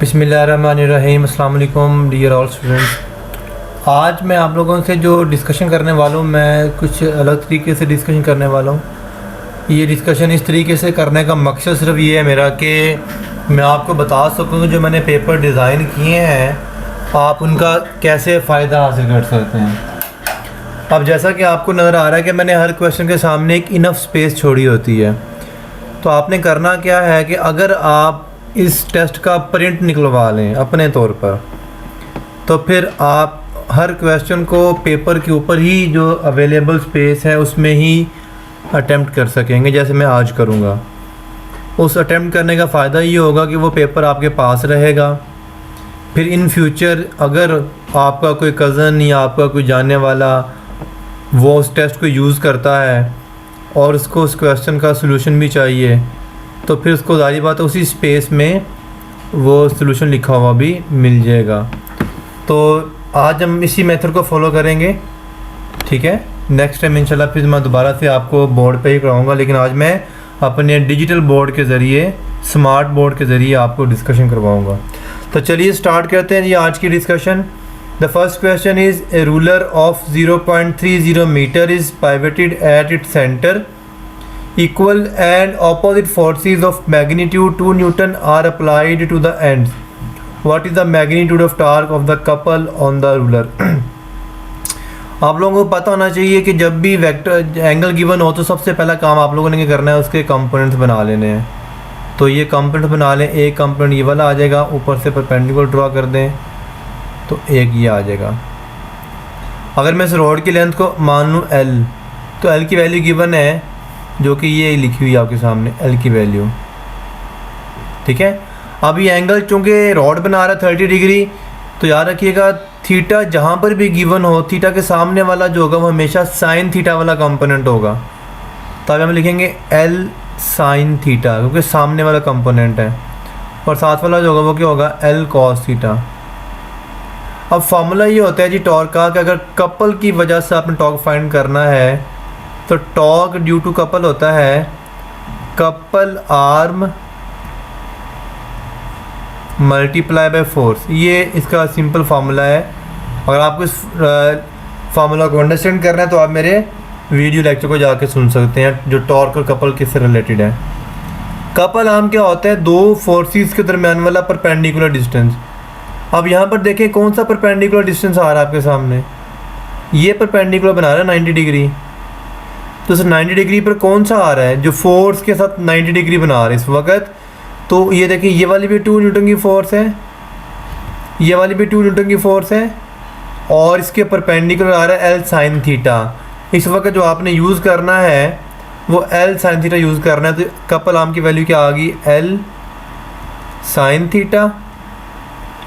बिस्मिल्लाहिर्रहमानिर्रहीम। अस्सलाम वालेकुम डियर ऑल स्टूडेंट्स। आज मैं आप लोगों से जो डिस्कशन करने वाला हूँ, मैं कुछ अलग तरीके से डिस्कशन करने वाला हूँ। ये डिस्कशन इस तरीके से करने का मकसद सिर्फ ये है मेरा कि मैं आपको बता सकूँ जो मैंने पेपर डिज़ाइन किए हैं आप उनका कैसे फ़ायदा हासिल कर सकते हैं। अब जैसा कि आपको नज़र आ रहा है कि मैंने हर क्वेश्चन के सामने एक इनफ स्पेस छोड़ी होती है, तो आपने करना क्या है कि अगर आप इस टेस्ट का प्रिंट निकलवा लें अपने तौर पर, तो फिर आप हर क्वेश्चन को पेपर के ऊपर ही जो अवेलेबल स्पेस है उसमें ही अटेम्प्ट कर सकेंगे, जैसे मैं आज करूँगा। उस अटेम्प्ट करने का फ़ायदा ये होगा कि वो पेपर आपके पास रहेगा। फिर इन फ्यूचर अगर आपका कोई कज़न या आपका कोई जानने वाला वो उस टेस्ट को यूज़ करता है और उसको उस क्वेश्चन का सलूशन भी चाहिए, तो फिर उसको ज़ाहिर बात है उसी स्पेस में वो सलूशन लिखा हुआ भी मिल जाएगा। तो आज हम इसी मेथड को फॉलो करेंगे, ठीक है। नेक्स्ट टाइम इंशाल्लाह फिर मैं दोबारा से आपको बोर्ड पे ही कराऊंगा, लेकिन आज मैं अपने डिजिटल बोर्ड के ज़रिए, स्मार्ट बोर्ड के ज़रिए आपको डिस्कशन करवाऊँगा। तो चलिए स्टार्ट करते हैं जी आज की discussion. The first question is a ruler of 0.30 metre is pivoted at its center. Equal and opposite forces of magnitude 2 Newton are applied to the ends. What is the magnitude of torque of the couple on the ruler? आप लोगों को पता होना चाहिए कि जब भी vector angle given हो तो सबसे पहला काम आप लोगों ने क्या करना है, उसके कंपोनेंट्स बना लेने हैं। तो ये कंपोनेंट्स बना लें। एक कंपोनेंट ये वाला आ जाएगा, ऊपर से परपेंडिकुलर ड्रॉ कर दें तो एक ये आ जाएगा। अगर मैं इस रोड की लेंथ को मान लूँ L, तो L की वैल्यू गिवन है जो कि ये लिखी हुई है आपके सामने, L की वैल्यू, ठीक है। अब ये एंगल चूँकि रॉड बना रहा है 30 डिग्री, तो याद रखिएगा थीटा जहाँ पर भी गिवन हो, थीटा के सामने वाला जो होगा वो हमेशा साइन थीटा वाला कंपोनेंट होगा। तब हम लिखेंगे L साइन थीटा, क्योंकि सामने वाला कंपोनेंट है, और साथ वाला जो होगा वो क्या होगा, L कॉस थीटा। अब फार्मूला ये होता है जी टॉर्क का कि अगर कपल की वजह से आपने टॉर्क फाइंड करना है तो टॉर्क ड्यू टू कपल होता है couple arm multiply by force. ये इसका सिंपल फार्मूला है। अगर आपको इस फार्मूला को अंडरस्टैंड करना है तो आप मेरे वीडियो लेक्चर को जाके सुन सकते हैं जो टॉर्क और कपल किससे रिलेटेड है। कपल आर्म क्या होता है, दो फोर्सेस के दरमियान वाला परपेंडिकुलर डिस्टेंस। अब यहाँ पर देखें कौन सा परपेंडिकुलर डिस्टेंस आ रहा है आपके सामने, ये परपेंडिकुलर बना रहा है 90 डिग्री। तो सर 90 डिग्री पर कौन सा आ रहा है जो फोर्स के साथ 90 डिग्री बना रहा है इस वक्त, तो ये देखिए ये वाली भी 2 न्यूटन की फोर्स है, ये वाली भी 2 न्यूटन की फोर्स है, और इसके परपेंडिकुलर आ रहा है L साइन थीटा। इस वक्त जो आपने यूज़ करना है वो L साइन थीटा यूज़ करना है। तो कपल आर्म की वैल्यू क्या आ गई, L sine theta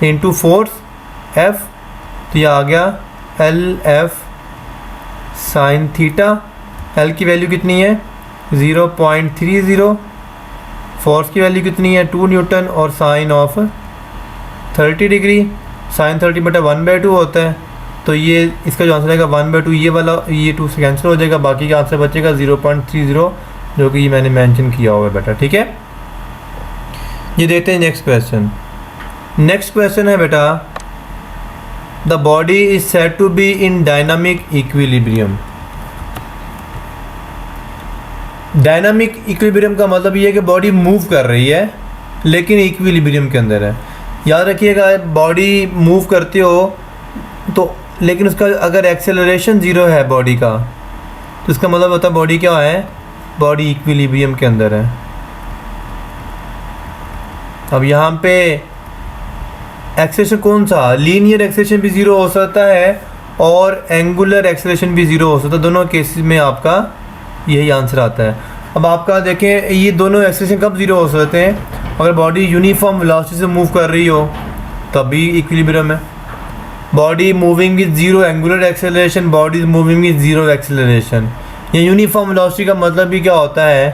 into force F, तो यह आ गया LF साइन थीटा। L की वैल्यू कितनी है 0.30, फोर्स की वैल्यू कितनी है 2 न्यूटन, और साइन ऑफ 30 डिग्री, साइन 30/1/2 होता है। तो ये इसका जो आंसर आएगा 1/2, ये वाला ये 2 से कैंसिल हो जाएगा, बाकी का आंसर बचेगा 0.30 जो कि मैंने मेंशन किया हुआ है बेटा, ठीक है। ये देखते हैं नेक्स्ट क्वेश्चन। नेक्स्ट क्वेश्चन है बेटा, the body is said to be in dynamic equilibrium. Dynamic equilibrium का मतलब ये है कि बॉडी मूव कर रही है लेकिन इक्विलिब्रियम के अंदर है। याद रखिएगा बॉडी मूव करते हो तो, लेकिन उसका अगर एक्सेलरेशन 0 है बॉडी का, तो इसका मतलब होता है बॉडी क्या है, बॉडी इक्विलिब्रियम के अंदर है। अब यहाँ पे एक्सेलरेशन कौन सा, लीनियर एक्सेलरेशन भी 0 हो सकता है और एंगुलर एक्सेलरेशन भी 0 हो सकता है। दोनों केसेस में आपका यही आंसर आता है। अब आपका देखें ये दोनों एक्सेलरेशन कब 0 हो सकते हैं, अगर बॉडी यूनिफॉर्म वेलोसिटी से मूव कर रही हो तभी इक्विलिब्रियम है। Body moving with 0 angular acceleration, body is moving with 0 acceleration. ये यूनिफॉर्म वेलोसिटी का मतलब भी क्या होता है,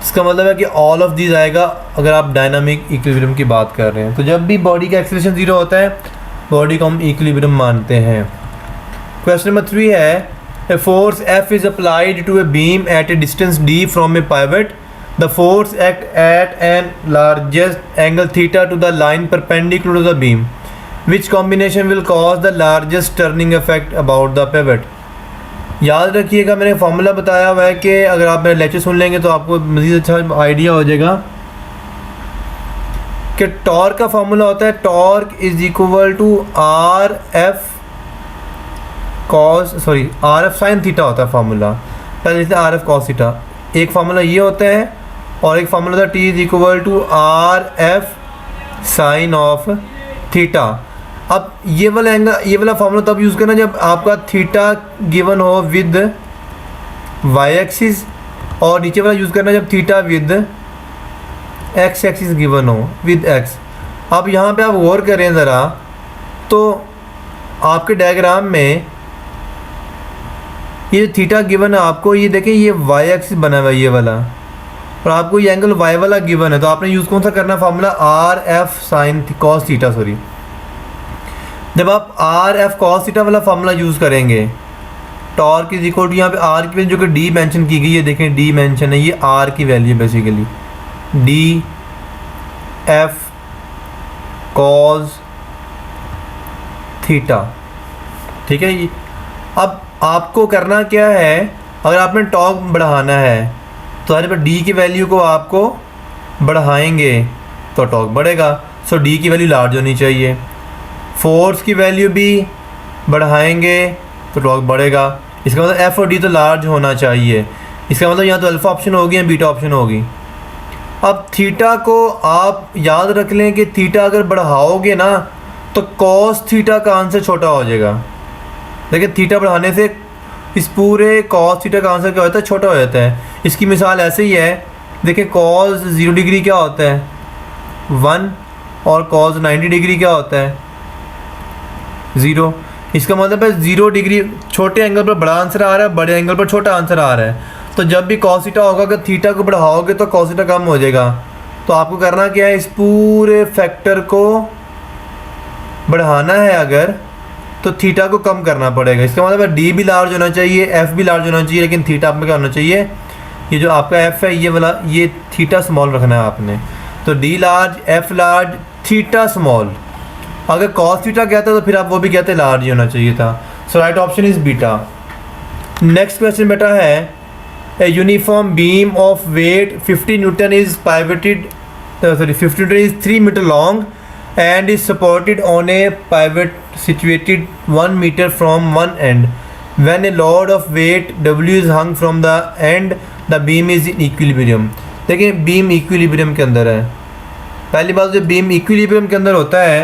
इसका मतलब है कि ऑल ऑफ दीज आएगा अगर आप डायनामिक इक्विलिब्रियम की बात कर रहे हैं। तो जब भी बॉडी का एक्सेलरेशन 0 होता है बॉडी को हम इक्विलिब्रियम मानते हैं। क्वेश्चन नंबर 3 है, A force F is applied to a beam at a distance d from a pivot the force act at an largest angle theta to the line perpendicular to the beam, which combination will cause the largest turning effect about the pivot. याद रखिएगा मैंने formula बताया हुआ है कि अगर आप मेरे लेक्चर सुन लेंगे तो आपको मज़ीद अच्छा आइडिया हो जाएगा कि टॉर्क का फॉर्मूला होता है torque is equal to R F sine theta होता है फार्मूला। पहले लिखते हैं आर एफ कॉस थीटा, एक फार्मूला ये होता है और एक फार्मूला होता है T is equal to R F sine of theta. अब ये वाला फार्मूला तब यूज़ करना जब आपका थीटा गिवन हो विद वाई एक्सिस, और नीचे वाला यूज़ करना जब theta with X axis given हो विद एक्स। अब यहाँ पे आप गौर करें ज़रा, तो आपके डायग्राम में ये थीटा गिवन है आपको, ये देखें ये वाई एक्सिस बना हुआ है ये वाला, और आपको ये एंगल वाई वाला गिवन है, तो आपने यूज़ कौन सा करना formula are F sine cos theta. Sorry, जब आप आर एफ कॉस थीटा वाला फार्मूला यूज़ करेंगे टॉर्क इज इक्वल टू, यहाँ पे आर की वैल्यू जो कि डी मेंशन की गई है, देखें डी मेंशन है, ये आर की value basically D F cos theta, ठीक है। ये अब आपको करना क्या है, अगर आपने टॉर्क बढ़ाना है तो हमारे पर डी की वैल्यू को आपको बढ़ाएंगे तो टॉर्क बढ़ेगा। सो डी की वैल्यू लार्ज होनी चाहिए, फोर्स की वैल्यू भी बढ़ाएंगे तो टॉर्क बढ़ेगा। इसका मतलब एफ और डी तो लार्ज होना चाहिए, इसका मतलब यहाँ तो अल्फा ऑप्शन होगी या बीटा ऑप्शन होगी। अब थीटा को आप याद रख लें कि थीटा अगर बढ़ाओगे ना तो कॉस थीटा का आंसर छोटा हो जाएगा। देखिए थीटा बढ़ाने से इस पूरे कॉस थीटा का आंसर क्या होता है, छोटा हो जाता है। इसकी मिसाल ऐसे ही है, देखिए कॉस 0 डिग्री क्या होता है 1, और कॉस 90 डिग्री क्या होता है 0। इसका मतलब है 0 डिग्री छोटे एंगल पर बड़ा आंसर आ रहा है, बड़े एंगल पर छोटा आंसर आ रहा है। तो जब भी कॉस थीटा होगा, अगर थीटा को बढ़ाओगे तो कॉस थीटा कम हो जाएगा। तो आपको करना क्या है, इस पूरे फैक्टर को बढ़ाना है अगर, तो थीटा को कम करना पड़ेगा। इसका मतलब है डी भी लार्ज होना चाहिए, एफ भी लार्ज होना चाहिए, लेकिन थीटा में क्या होना चाहिए, ये जो आपका एफ है ये वाला, ये थीटा स्मॉल रखना है आपने। तो D large, F large, theta small. अगर कॉस थीटा कहता तो फिर आप वो भी कहते लार्ज ही होना चाहिए था। So right option is beta. Next question बेटा है, a uniform beam of weight 50 Newton is pivoted 50 Newton is 3 meter long and is supported on a pivot situated 1 meter from one end. When a load of weight W is hung from the end, the beam is in equilibrium. देखिए beam equilibrium के अंदर है। पहली बात, जो beam equilibrium के अंदर होता है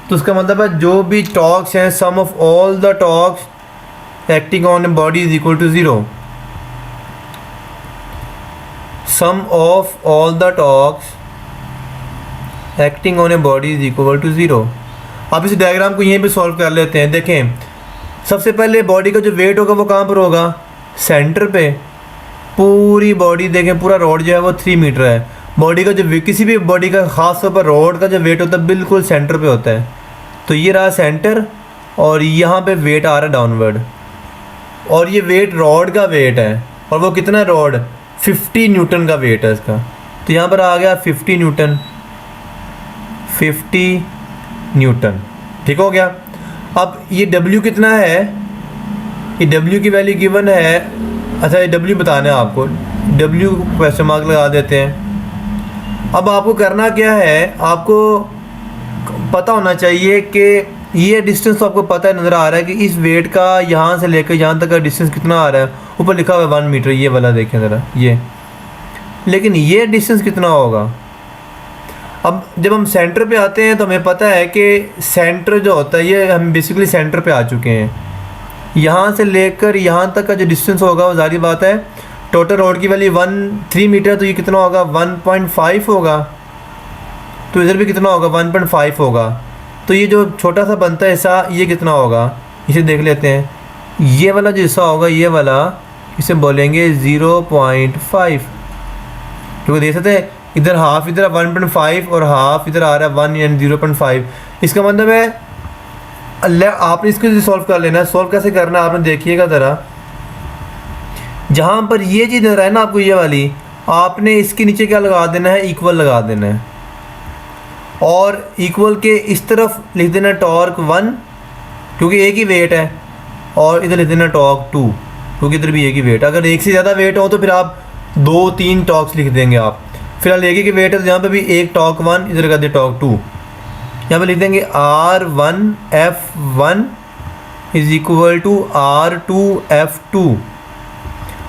तो उसका मतलब है जो भी टॉर्क्स हैं, sum of all the torques acting on a body is equal to 0। Sum of all the torques acting on a body is equal to 0। आप इस डायग्राम को यहीं पे सॉल्व कर लेते हैं। देखें सबसे पहले बॉडी का जो वेट होगा वो कहाँ पर होगा, सेंटर पे। पूरी बॉडी देखें, पूरा रोड जो है वो 3 मीटर है। बॉडी का जो किसी भी बॉडी का ख़ास तौर पर रोड का जो वेट होता है बिल्कुल सेंटर पे होता है। तो ये रहा सेंटर, और यहाँ पे वेट आ रहा है डाउनवर्ड, और ये वेट रॉड का वेट है, और वो कितना रॉड 50 न्यूटन का वेट है इसका। तो यहाँ पर आ गया 50 न्यूटन, 50 न्यूटन, ठीक हो गया। अब ये W कितना है, ये W की वैल्यू गिवन है। अच्छा ये W बताना है आपको, W क्वेश्चन मार्क लगा देते हैं। अब आपको करना क्या है, आपको पता होना चाहिए कि ये डिस्टेंस तो आपको पता है, नज़र आ रहा है कि इस वेट का यहाँ से लेकर यहाँ तक का डिस्टेंस कितना आ रहा है। ऊपर लिखा हुआ है 1 मीटर, ये वाला देखें ज़रा ये, लेकिन ये डिस्टेंस कितना होगा। अब जब हम सेंटर पे आते हैं तो हमें पता है कि सेंटर जो होता है, ये हम बेसिकली सेंटर पे आ चुके हैं। यहाँ से लेकर यहाँ तक का जो डिस्टेंस होगा वो जारी बात है, टोटल रोड की वैल्यू 3 मीटर, तो ये कितना होगा 1.5 होगा। तो इधर भी कितना होगा 1.5 होगा। तो ये जो छोटा सा बनता है हिस्सा, ये कितना होगा, इसे देख लेते हैं। ये वाला जो हिस्सा होगा, ये वाला, इसे बोलेंगे 0.5, क्योंकि देख सकते हैं इधर हाफ, इधर 1.5 और हाफ इधर आ रहा है 1 एंड 0.5। इसका मतलब है आपने इसको सॉल्व कर लेना है। सॉल्व कैसे करना है आपने देखिएगा ज़रा, जहाँ पर ये चीज़ नजर आए ना आपको, ये वाली, आपने इसके नीचे क्या लगा देना है, इक्वल लगा देना है, और इक्वल के इस तरफ लिख देना टॉर्क 1 क्योंकि एक ही वेट है, और इधर लिख देना टॉर्क 2 क्योंकि इधर भी एक ही वेट। अगर एक से ज़्यादा वेट हो तो फिर आप 2-3 टॉर्क्स लिख देंगे आप। फिलहाल एक ही की वेट है तो यहाँ पे भी एक टॉर्क 1, इधर कर दे टॉर्क 2। यहाँ पे लिख देंगे R1F1 is equal to R2F2।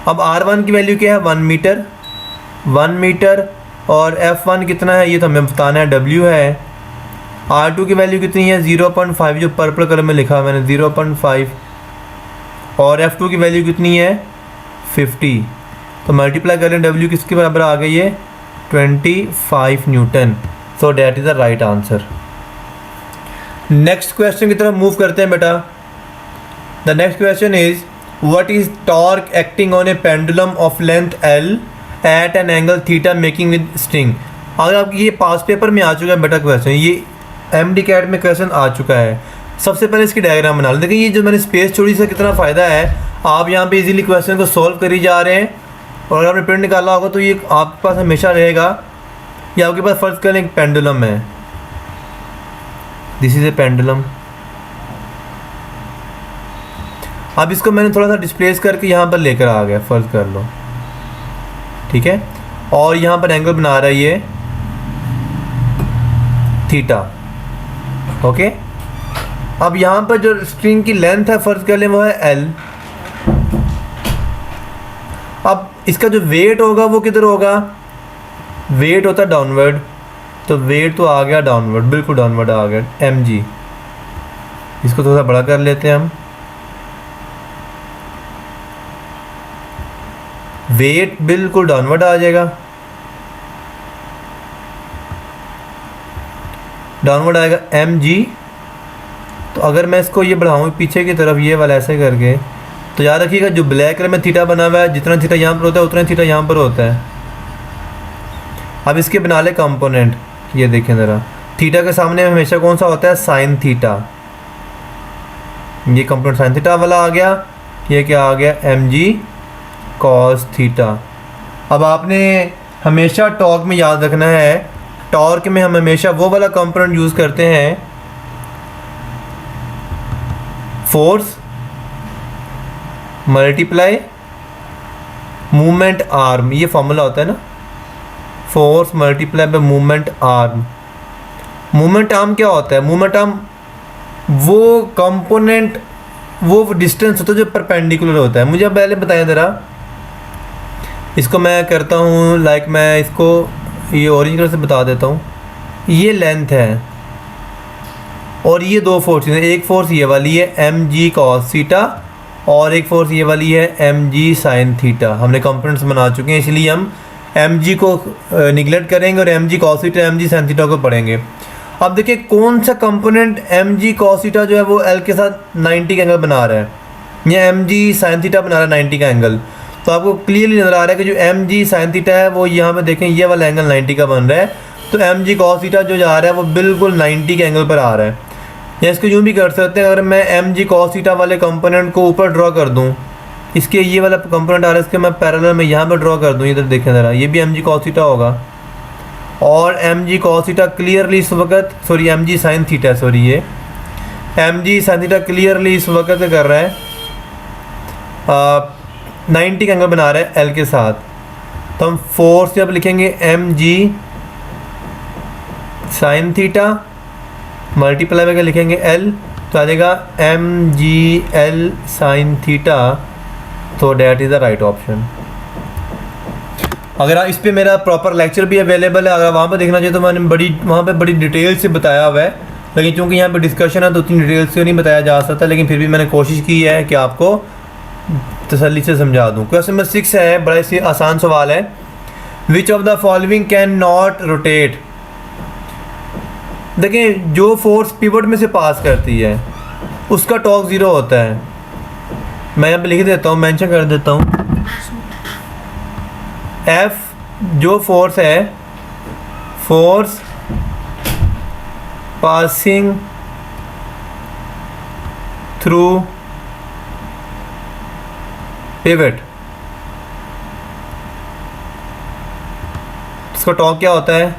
अब R1 की वैल्यू क्या है, 1 मीटर, और F1 कितना है ये तो हमें बताना है, W है। R2 की वैल्यू कितनी है, 0.5, जो पर्पल कलर में लिखा है मैंने 0.5, और F2 की वैल्यू कितनी है 50। तो मल्टीप्लाई करें, W किसके बराबर आ गई है 25 newton. So that is the right answer. Next question की तरफ मूव करते हैं बेटा। The next question is what is torque acting on a pendulum of length L at an angle theta making with string. अगर आपकी ये पास paper में आ चुका है बेटा क्वेश्चन, ये MD कैट में क्वेश्चन आ चुका है। सबसे पहले इसकी डायग्राम बना लें। देखिए ये जो मैंने स्पेस छोड़ी इसका कितना फ़ायदा है, आप यहाँ पे इजीली क्वेश्चन को सॉल्व करी जा रहे हैं, और अगर आपने प्रिंट निकाला होगा तो ये आपके पास हमेशा रहेगा। ये आपके पास फर्ज करें एक पेंडुलम है, दिस इज़ ए पेंडुलम। अब इसको मैंने थोड़ा सा डिस्प्लेस करके यहाँ पर लेकर आ गया, फर्ज कर लो, ठीक है। और यहाँ पर एंगल बना रहा है ये थीटा, ओके। अब यहाँ पर जो स्ट्रिंग की लेंथ है फर्ज कर लें वो है L। अब इसका जो वेट होगा वो किधर होगा, वेट होता है डाउनवर्ड, तो वेट तो आ गया डाउनवर्ड, बिल्कुल डाउनवर्ड आ गया mg। इसको थोड़ा सा बड़ा कर लेते हैं हम, वेट बिल्कुल डाउनवर्ड आ जाएगा, डाउनवर्ड आएगा mg। तो अगर मैं इसको ये बढ़ाऊँ पीछे की तरफ ये वाला ऐसे करके, तो याद रखिएगा जो ब्लैक कलर में थीटा बना हुआ है, जितना थीटा यहाँ पर होता है उतना थीटा यहाँ पर होता है। अब इसके बना ले कंपोनेंट, ये देखें ज़रा, थीटा के सामने हमेशा कौन सा होता है, साइन थीटा। ये कंपोनेंट साइन थीटा वाला आ गया, ये क्या आ गया mg cos थीटा। अब आपने हमेशा टॉर्क में याद रखना है, टॉर्क में हम हमेशा वो वाला कंपोनेंट यूज़ करते हैं, फोर्स मल्टीप्लाई मूवमेंट आर्म, ये फॉर्मूला होता है ना, force multiply by movement arm. Movement arm क्या होता है, मूवमेंट आर्म वो कंपोनेंट, वो डिस्टेंस होता है जो परपेंडिकुलर होता है। मुझे अब पहले बताया ज़रा, इसको मैं करता हूँ लाइक मैं इसको ये ऑरेंज कलर से बता देता हूँ। ये लेंथ है और ये दो फोर्सेस हैं, एक फोर्स ये वाली है mg cos थीटा और एक फोर्स ये वाली है mg sin थीटा। हमने कंपोनेंट्स बना चुके हैं, इसलिए हम mg को निगलेक्ट करेंगे और mg cos theta mg sin theta को पढ़ेंगे। अब देखिए कौन सा कंपोनेंट mg cos थीटा जो है वो L के साथ 90 का एंगल बना रहा है, या mg sin थीटा बना रहा है 90 का एंगल। तो आपको क्लियरली नज़र आ रहा है कि जो mg sin थीटा है वो यहाँ पे देखें ये वाला एंगल 90 का बन रहा है, तो mg cos थीटा जो जा रहा है वो बिल्कुल 90 के एंगल पर आ रहा है। या इसको यूँ भी कर सकते हैं, अगर मैं mg cos थीटा वाले कंपोनेंट को ऊपर ड्रॉ कर दूँ, इसके ये वाला कंपोनेंट आ रहा है इसके मैं पैरेलल में यहाँ पर ड्रॉ कर दूँ, इधर देखें ज़रा, ये भी mg cos थीटा होगा। और mg cos थीटा क्लियरली इस वक्त, sorry mg sin theta, sorry ये mg sin थीटा क्लियरली इस वक्त कर रहा है 90 का एंगल बना रहा है L के साथ। तो हम फोर्स जब लिखेंगे mg sin थीटा मल्टीप्लाई करके लिखेंगे L, तो आ जाएगा mg L sin थीटा। तो that is the right option. अगर इस पे मेरा प्रॉपर लेक्चर भी अवेलेबल है, अगर वहाँ पर देखना चाहिए तो मैंने वहाँ पे बड़ी डिटेल से बताया हुआ है, लेकिन चूँकि यहाँ पे डिस्कशन है तो उतनी डिटेल से नहीं बताया जा सकता, लेकिन फिर भी मैंने कोशिश की है कि आपको तसल्ली से समझा दूँ। क्वेश्चन नंबर 6 है, बड़ा ही आसान सवाल है। विच of the following can not rotate. देखें जो फोर्स पिवट में से पास करती है उसका टॉर्क ज़ीरो होता है। मैं यहाँ पे लिख देता हूँ, मेंशन कर देता हूँ, F जो फोर्स है, फोर्स पासिंग थ्रू पिवट, इसका टॉर्क क्या होता है,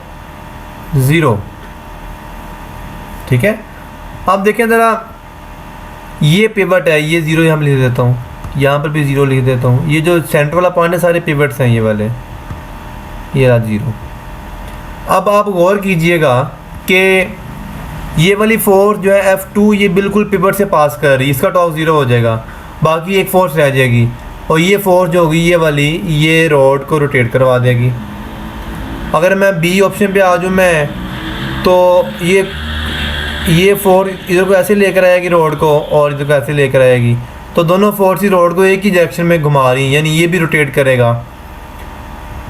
0। ठीक है, अब देखें ज़रा, ये पिवट है, ये 0 यहाँ पर लिख देता हूँ, यहाँ पर भी 0 लिख देता हूँ। ये जो सेंटर वाला पॉइंट है सारे पिवट्स हैं ये वाले, ये रहा 0। अब आप गौर कीजिएगा कि ये वाली फोर्स जो है F2 ये बिल्कुल पिवट से पास कर रही है, इसका टॉर्क 0 हो जाएगा, बाकी एक फोर्स रह जाएगी, और ये फोर्स जो होगी ये वाली, ये रॉड को रोटेट करवा देगी। अगर मैं बी ऑप्शन पे आ जाऊँ मैं, तो ये फोर्स इधर को ऐसे लेकर आएगी रॉड को, और इधर को ऐसे लेकर आएगी, तो दोनों फोर्स ही रॉड को एक ही डायरेक्शन में घुमा रही हैं, यानी ये भी रोटेट करेगा।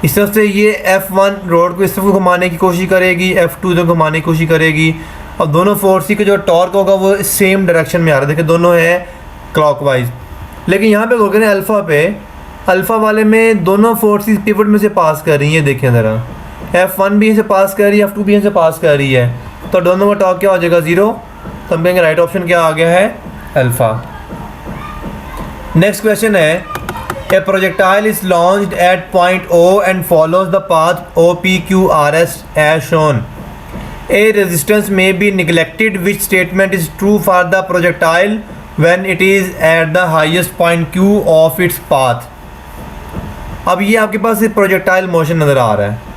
इस तरफ से ये F1 रॉड को इस तरफ घुमाने की कोशिश करेगी, F2 इधर घुमाने की कोशिश करेगी, और दोनों फोर्स की जो टॉर्क होगा वो सेम डायरेक्शन में आ रहा है। देखिए दोनों है क्लॉकवाइज, लेकिन यहाँ पे गौर करें अल्फ़ा पे, अल्फ़ा वाले में दोनों फोर्सेस पिवट में से पास कर रही हैं। देखें ज़रा, F1 भी इसे पास कर रही है, F2 भी इसे पास कर रही है, तो दोनों का टॉर्क क्या हो जाएगा, 0। तो हम कहेंगे राइट ऑप्शन क्या आ गया है, अल्फ़ा। नेक्स्ट क्वेश्चन है, a projectile is launched at point O and follows the path OPQRS as shown. A resistance may be neglected. Which statement is true for the projectile when it is at the highest point Q of its path? अब ये आपके पास projectile motion नज़र आ रहा है।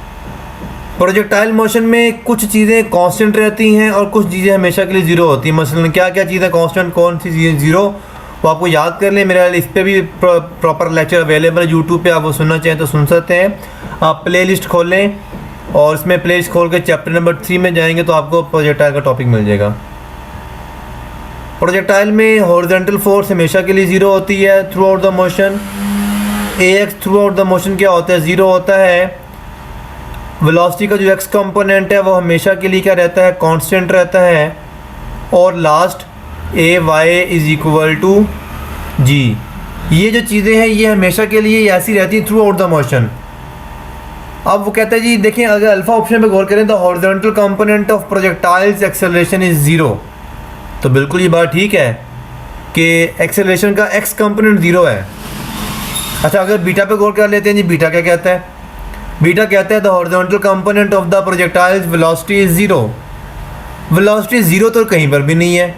Projectile motion में कुछ चीज़ें constant रहती हैं और कुछ चीज़ें हमेशा के लिए ज़ीरो होती हैं। मसलन क्या क्या चीज़ें कांस्टेंट, कौन सी चीज़ें ज़ीरो, वो आपको याद कर लें। मेरा इस पर भी प्रॉपर लेक्चर अवेलेबल है यूट्यूब पे, आप वो सुनना चाहें तो सुन सकते हैं। आप प्लेलिस्ट खोलें और इसमें प्लेलिस्ट खोल के चैप्टर नंबर 3 में जाएंगे तो आपको प्रोजेक्टाइल का टॉपिक मिल जाएगा। प्रोजेक्टाइल में हॉरिजॉन्टल फोर्स हमेशा के लिए ज़ीरो होती है throughout the motion. AX through out the motion क्या होता है, ज़ीरो होता है। वेलोसिटी का जो X कंपोनेंट है वो हमेशा के लिए क्या रहता है, कांस्टेंट रहता है। और last AY is equal to G। ये जो चीज़ें हैं ये हमेशा के लिए ऐसी रहती हैं थ्रू आउट द मोशन। अब वो कहता है जी देखें, अगर अल्फ़ा ऑप्शन पे गौर करें तो horizontal component of projectiles acceleration is zero, तो बिल्कुल ये बात ठीक है कि एक्सेलरेशन का X कंपोनेंट ज़ीरो है। अच्छा, अगर बीटा पे गौर कर लेते हैं जी, बीटा क्या कहता है, बीटा कहता है the horizontal component of the projectiles velocity is zero. Velocity zero तो कहीं पर भी नहीं है।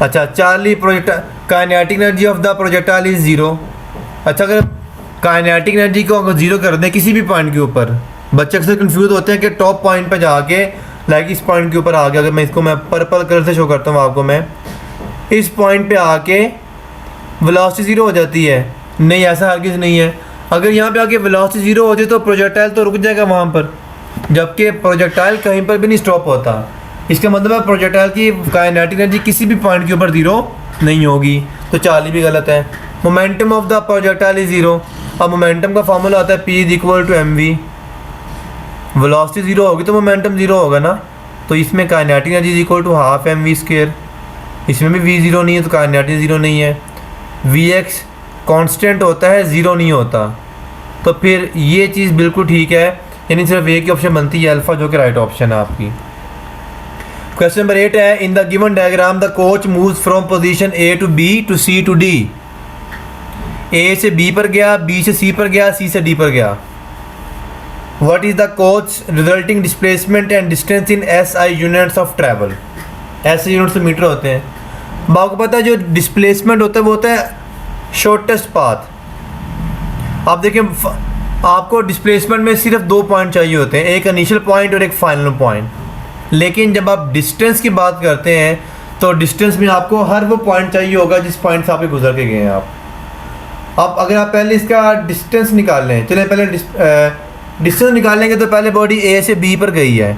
अच्छा, Charlie kinetic energy of the projectile is zero. अच्छा, अगर काइनेटिक एनर्जी को अगर ज़ीरो कर दें किसी भी पॉइंट के ऊपर, बच्चे अक्सर कंफ्यूज होते हैं कि टॉप पॉइंट पे जाके लाइक इस पॉइंट के ऊपर आ गया, अगर मैं इसको मैं पर्पल कलर से शो करता हूँ आपको, मैं इस पॉइंट पे आके वेलोसिटी ज़ीरो हो जाती है। नहीं, ऐसा हरगिज़ नहीं है। अगर यहाँ पे आके वेलोसिटी ज़ीरो हो जाए तो प्रोजेक्टाइल तो रुक जाएगा वहाँ पर, जबकि प्रोजेक्टाइल कहीं पर भी नहीं स्टॉप होता। इसका मतलब है प्रोजेक्टाइल की काइनेटिक एनर्जी किसी भी पॉइंट के ऊपर ज़ीरो नहीं होगी, तो चार्ली भी गलत है। Momentum of the projectile is zero. अब मोमेंटम का फार्मूला आता है P is equal to mv। Velocity zero होगी तो मोमेंटम ज़ीरो होगा ना, तो इसमें kinetic energy is equal to half mv square. इसमें भी v ज़ीरो नहीं है तो काइनेटिक ज़ीरो नहीं है। Vx कांस्टेंट होता है, ज़ीरो नहीं होता, तो फिर ये चीज़ बिल्कुल ठीक है, यानी सिर्फ एक ही ऑप्शन बनती है अल्फ़ा, जो कि राइट ऑप्शन है आपकी। क्वेश्चन नंबर 8 है, in the given diagram the coach moves from position A to B to C to D। A से B पर गया, B से C पर गया, C से D पर गया। What is the coach resulting displacement and distance in SI units of travel. SI units metre होते हैं। अब आपको पता है जो डिस्प्लेसमेंट होता है वो होता है शॉर्टेस्ट पाथ। आप देखें, आपको डिस्प्लेसमेंट में सिर्फ 2 पॉइंट चाहिए होते हैं, एक इनिशियल पॉइंट और एक फाइनल पॉइंट। लेकिन जब आप डिस्टेंस की बात करते हैं तो डिस्टेंस में आपको हर वो पॉइंट चाहिए होगा जिस पॉइंट से आप गुजर के गए हैं आप। अब अगर आप पहले इसका डिस्टेंस निकाल लें, चलें पहले डिस्टेंस निकालेंगे तो पहले बॉडी A से B पर गई है,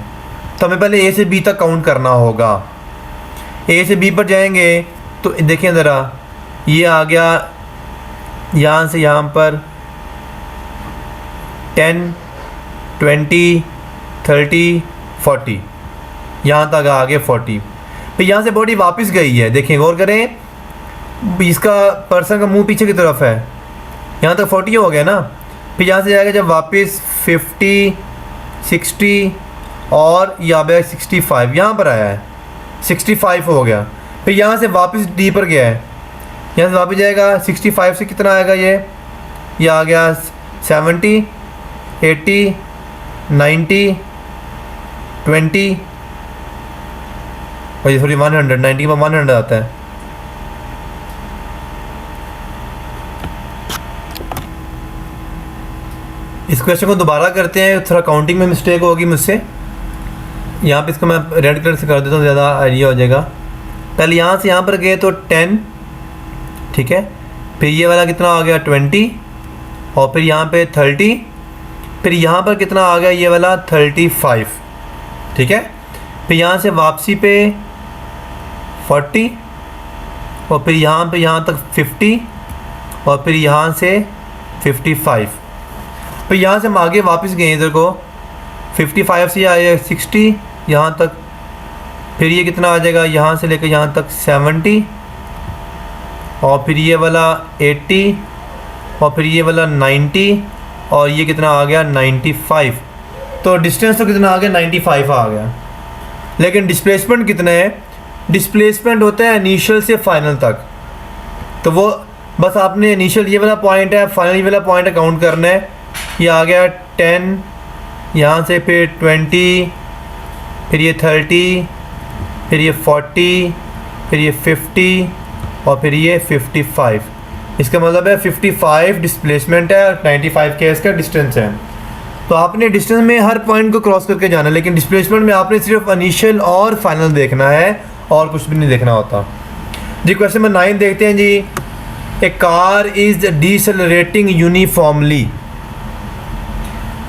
तो हमें पहले A से B तक काउंट करना होगा। A से B पर जाएंगे तो देखें ज़रा, ये आ गया यहाँ से यहाँ पर 10, 20, 30, 40, यहाँ तक आ गया 40। फिर यहाँ से बॉडी वापस गई है, देखें गौर करें, इसका पर्सन का मुंह पीछे की तरफ है, यहाँ तक 40 हो गया ना। फिर यहाँ से जाएगा जब वापस 50, 60 और यहाँ पे 65, यहाँ पर आया है 65 हो गया। फिर यहाँ से वापस D पर गया है, यहाँ से वापस जाएगा 65 से कितना आएगा, ये आ गया 70, 80, 90, 20 और ये सॉरी 100, 90 में 100 आता है। इस क्वेश्चन को दोबारा करते हैं, थोड़ा काउंटिंग में मिस्टेक होगी मुझसे। यहाँ पे इसको मैं रेड कलर से कर देता हूँ, ज़्यादा आइडिया हो जाएगा। पहले यहाँ से यहाँ पर गए तो 10, ठीक है, फिर ये वाला कितना आ गया 20, और फिर यहाँ पे 30, फिर यहाँ पर कितना आ गया ये वाला 35, ठीक है। फिर यहाँ से वापसी पे 40, और फिर यहाँ पे यहाँ तक 50, और फिर यहाँ से 55। फिर यहाँ से हम आगे वापस गए इधर को, 55 से आया 60 यहाँ तक, फिर ये कितना आ जाएगा यहाँ से लेकर यहाँ तक 70, और फिर ये वाला 80, और फिर ये वाला 90, और ये कितना आ गया 95। तो डिस्टेंस तो कितना आ गया 95 आ गया। लेकिन डिस्प्लेसमेंट कितना है? डिस्प्लेसमेंट होता है इनिशियल से फाइनल तक। तो वो बस आपने इनिशियल ये वाला पॉइंट है, फाइनल ये वाला पॉइंट काउंट करना है। ये आ गया 10, यहाँ से फिर 20, फिर ये 30, फिर ये 40, फिर ये 50, और फिर ये 55। इसका मतलब है 55 डिस्प्लेसमेंट है और 95 के इसका डिस्टेंस है। तो आपने डिस्टेंस में हर पॉइंट को क्रॉस करके जाना है, लेकिन डिस्प्लेसमेंट में आपने सिर्फ इनिशियल और फाइनल देखना है और कुछ भी नहीं देखना होता जी। क्वेश्चन नंबर 9 देखते हैं जी। ए कार इज डिसेलरेटिंग यूनिफॉर्मली।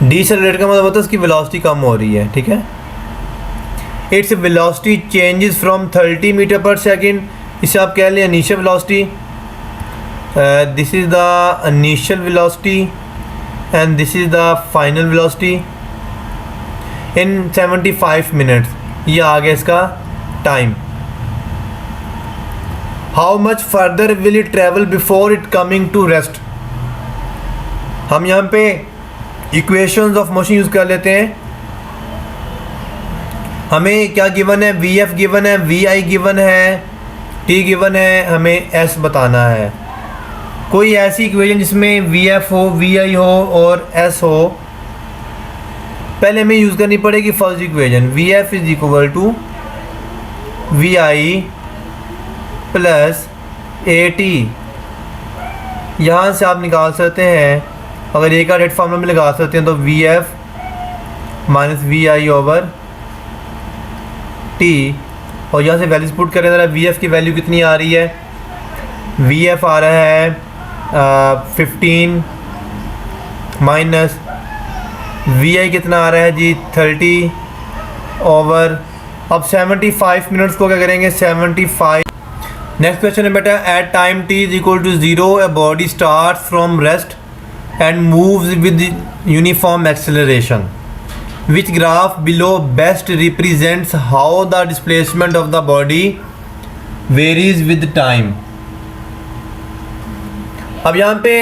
डिसेलरेट का मतलब होता है उसकी वेलोसिटी कम हो रही है, ठीक है। It's velocity changes from 30 metre per second. इसे आप कह लें initial velocity. This is the initial velocity and this is the final velocity in 75 minutes. ये आ गया इसका time. How much further will it travel before it coming to rest. हम यहाँ पे इक्वेशंस ऑफ मोशन यूज़ कर लेते हैं। हमें क्या गिवन है? वी एफ गिवन है, वी आई गिवन है, टी गिवन है, हमें एस बताना है। कोई ऐसी इक्वेशन जिसमें वी एफ हो, वी आई हो और एस हो, पहले हमें यूज़ करनी पड़ेगी first equation. V F is equal to V I plus A T. यहाँ से आप निकाल सकते हैं, अगर ए का रेट फॉर्मूला में लगा सकते हैं तो V F minus V I over T, और यहाँ से वैल्यूज पुट करें ज़रा। वी एफ की वैल्यू कितनी आ रही है? वी एफ आ रहा है 15 माइनस वी आई कितना आ रहा है जी 30 ओवर। अब 75 मिनट्स को क्या करेंगे 75। नेक्स्ट क्वेश्चन है बेटा, at time T is equal to 0 a body start from rest and moves with uniform acceleration. Which graph below best represents how the displacement of the body varies with time? अब यहाँ पे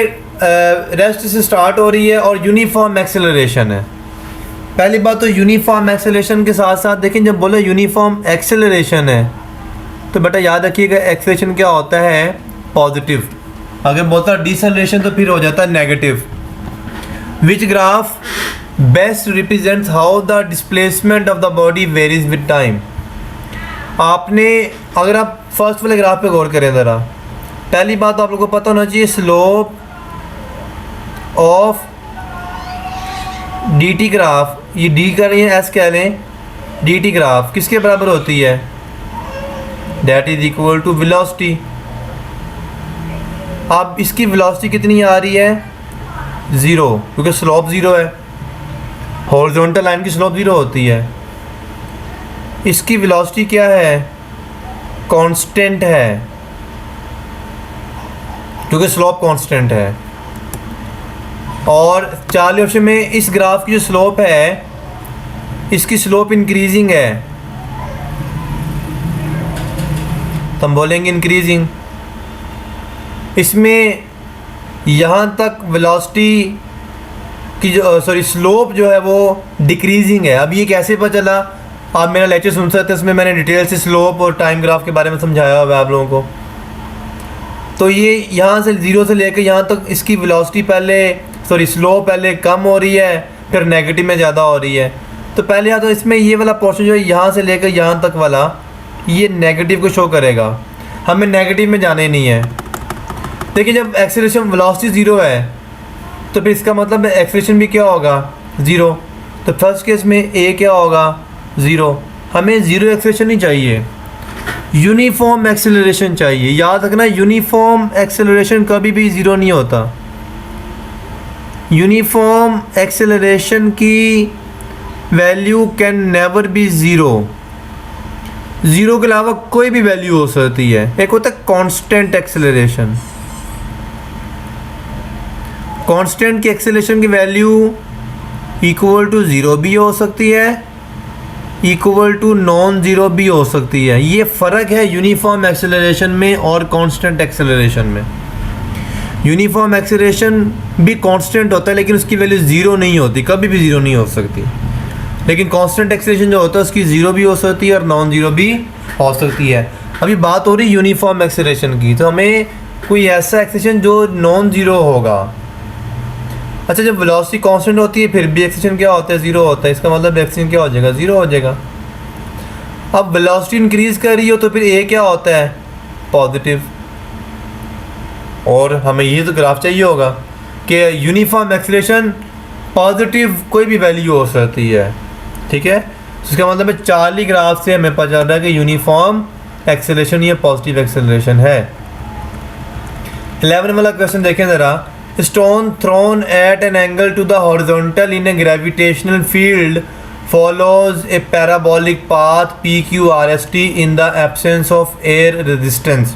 rest से start हो रही है और uniform acceleration है। पहली बात तो यूनिफॉर्म एक्सेलरेशन के साथ साथ देखें, जब बोले यूनिफॉर्म एक्सेलरेशन है तो बेटा याद रखिएगा एक्सेलरेशन क्या होता है? पॉजिटिव। अगर बोलता है डिसेलरेशन तो फिर हो जाता है negative. Which graph best represents how the displacement of the body varies with time. आपने अगर आप फर्स्ट वाले ग्राफ पे गौर करें ज़रा, पहली बात तो आप लोगों को पता होना चाहिए slope of D T graph, ये डी कर रही है एस कह लें, डी टी ग्राफ किसके बराबर होती है? That is equal to velocity. अब इसकी वेलोसिटी कितनी आ रही है? 0, क्योंकि स्लोप 0 है। हॉरिजॉन्टल लाइन की स्लोप 0 होती है। इसकी वेलोसिटी क्या है? कांस्टेंट है, क्योंकि स्लोप कांस्टेंट है। और चार्ली ऑप्शन में इस ग्राफ की जो स्लोप है, इसकी स्लोप इंक्रीजिंग है, तो हम बोलेंगे इंक्रीजिंग। इसमें यहाँ तक वेलोसिटी की जो स्लोप जो है वो डिक्रीजिंग है। अब ये कैसे पता चला? आप मेरा लेक्चर सुन सकते हैं, उसमें मैंने डिटेल से स्लोप और टाइम ग्राफ के बारे में समझाया हुआ है आप लोगों को। तो ये यहाँ से 0 से लेकर यहाँ तक इसकी वेलोसिटी पहले स्लोप पहले कम हो रही है, फिर नेगेटिव में ज़्यादा हो रही है। तो पहले या तो इसमें ये वाला पोर्शन जो है यहाँ से लेकर यहाँ तक वाला ये नेगेटिव को शो करेगा, हमें नेगेटिव में जाने नहीं है। देखिए जब एक्सेलरेशन वेलोसिटी ज़ीरो है तो फिर इसका मतलब एक्सेलरेशन भी क्या होगा, ज़ीरो। तो फर्स्ट केस में ए क्या होगा, ज़ीरो। हमें ज़ीरो एक्सेलरेशन नहीं चाहिए, यूनिफॉर्म एक्सेलरेशन चाहिए। याद रखना यूनिफॉर्म एक्सेलरेशन कभी भी ज़ीरो नहीं होता। यूनिफॉर्म एक्सेलरेशन की value can never be zero. Zero के अलावा कोई भी वैल्यू हो सकती है। एक होता है कांस्टेंट एक्सेलरेशन, कांस्टेंट की एक्सेलरेशन की वैल्यू इक्वल टू ज़ीरो भी हो सकती है, इक्वल टू नॉन ज़ीरो भी हो सकती है। ये फ़र्क है यूनिफॉर्म एक्सेलरेशन में और कांस्टेंट एक्सेलरेशन में। यूनिफॉर्म एक्सेलरेशन भी कांस्टेंट होता है लेकिन उसकी वैल्यू ज़ीरो नहीं होती, कभी भी ज़ीरो नहीं हो सकती। लेकिन कांस्टेंट एक्सेलरेशन जो होता है उसकी ज़ीरो भी हो सकती है और नॉन ज़ीरो भी हो सकती है। अभी बात हो रही है यूनिफॉर्म एक्सेलरेशन की, तो हमें कोई ऐसा एक्सेलरेशन जो नॉन ज़ीरो होगा। अच्छा जब वेलोसिटी कांस्टेंट होती है फिर भी एक्सेलरेशन क्या होता है, ज़ीरो होता है। इसका मतलब एक्सेलरेशन क्या हो जाएगा, ज़ीरो हो जाएगा। अब वेलोसिटी इंक्रीज़ कर रही हो तो फिर ए क्या होता है, पॉजिटिव। और हमें ये तो ग्राफ चाहिए होगा कि यूनिफॉर्म एक्सेलरेशन पॉजिटिव कोई भी वैल्यू हो सकती है, ठीक है। इसका मतलब है चार्ली ग्राफ से हमें पता चल रहा है कि यूनिफॉर्म एक्सेलरेशन या पॉजिटिव एक्सेलरेशन है। 11 वाला क्वेश्चन देखें ज़रा। Stone thrown at an angle to the horizontal in a gravitational field follows a parabolic path PQRST in the absence of air resistance.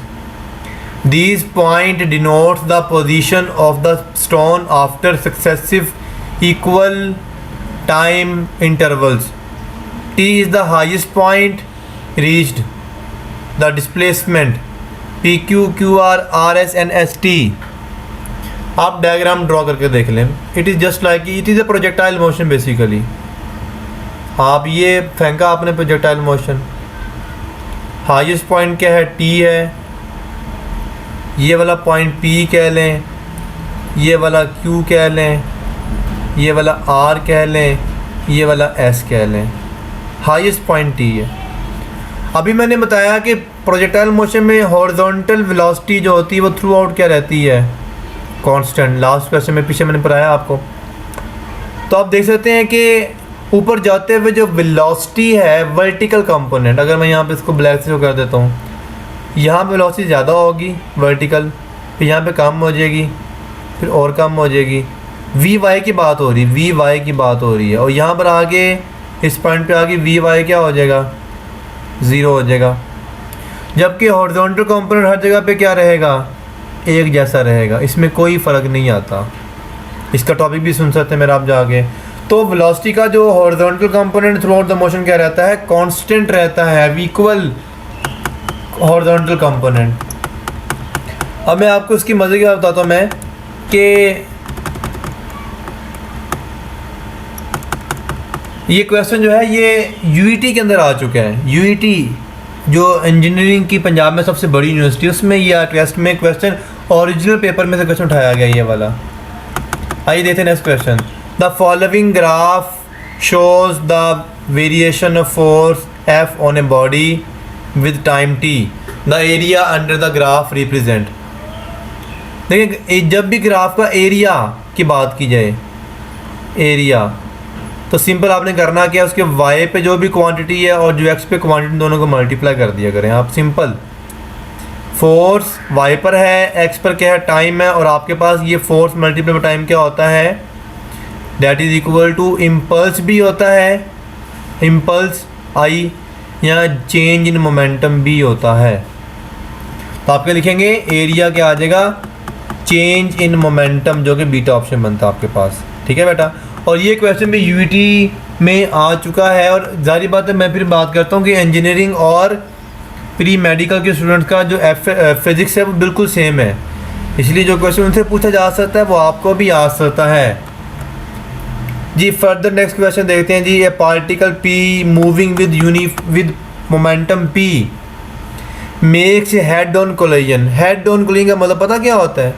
These point denotes the position of the stone after successive equal time intervals. T is the highest point reached. The displacement PQ, QR, RS and ST. आप diagram draw करके देख लें। It is just like it is a projectile motion basically. आप ये फेंका आपने projectile motion, highest point क्या है, टी है। ये वाला पॉइंट पी कह लें, ये वाला क्यू कह लें, ये वाला आर कह लें, ये वाला एस कह लें। हाईएस्ट पॉइंट टी है। अभी मैंने बताया कि प्रोजेक्टाइल मोशन में हॉरिजॉन्टल वेलोसिटी जो होती है वो थ्रू आउट क्या रहती है, कांस्टेंट। लास्ट क्वेश्चन में पीछे मैंने पढ़ाया आपको। तो आप देख सकते हैं कि ऊपर जाते हुए जो वेलोसिटी है वर्टिकल कंपोनेंट, अगर मैं यहाँ पे इसको ब्लैक से कर देता हूँ, यहाँ पे वेलोसिटी ज़्यादा होगी वर्टिकल, फिर यहाँ पे कम हो जाएगी, फिर और कम हो जाएगी। वी वाई की बात हो रही है, वी वाई की बात हो रही है। और यहाँ पर आगे इस पॉइंट पे आगे वी वाई क्या हो जाएगा, ज़ीरो हो जाएगा। जबकि हॉरिजॉन्टल कंपोनेंट हर जगह पे क्या रहेगा, एक जैसा रहेगा, इसमें कोई फ़र्क नहीं आता। इसका टॉपिक भी सुन सकते हैं मेरा आप जाके। तो वेलोसिटी का जो horizontal component through out the motion क्या रहता है, कांस्टेंट रहता है, इक्वल हॉरिजॉन्टल कंपोनेंट। अब मैं आपको इसकी मज़े की बात बताता हूँ मैं कि ये क्वेश्चन जो है ये यूईटी के अंदर आ चुका है। यूईटी जो इंजीनियरिंग की पंजाब में सबसे बड़ी यूनिवर्सिटी, उसमें ये टेस्ट में क्वेश्चन ओरिजिनल पेपर में से क्वेश्चन उठाया गया ये वाला। आइए देखते हैं next question. The following graph shows the variation of force F on a body with time t। The area under the graph represent. देखिए जब भी ग्राफ का एरिया की बात की जाए, एरिया, तो सिंपल आपने करना क्या, उसके y पे जो भी क्वांटिटी है और जो x पे क्वांटिटी, दोनों को मल्टीप्लाई कर दिया करें आप। सिंपल फोर्स y पर है, x पर क्या है, टाइम है, और आपके पास ये फोर्स मल्टीप्लाई बाय टाइम क्या होता है, that is equal to impulse भी होता है, इम्पल्स i, या चेंज इन मोमेंटम भी होता है। तो आप क्या लिखेंगे, एरिया क्या आ जाएगा, चेंज इन मोमेंटम, जो कि बीटा ऑप्शन बनता है आपके पास। ठीक है बेटा। और ये क्वेश्चन भी यूईटी में आ चुका है। और जारी बात है, मैं फिर बात करता हूँ कि इंजीनियरिंग और प्री मेडिकल के स्टूडेंट्स का जो फिज़िक्स है वो बिल्कुल सेम है, इसलिए जो क्वेश्चन उनसे पूछा जा सकता है वो आपको भी आ सकता है जी। फर्दर नेक्स्ट क्वेश्चन देखते हैं जी। A particle P moving with momentum P makes head on collision. Head on collision का मतलब पता क्या होता है,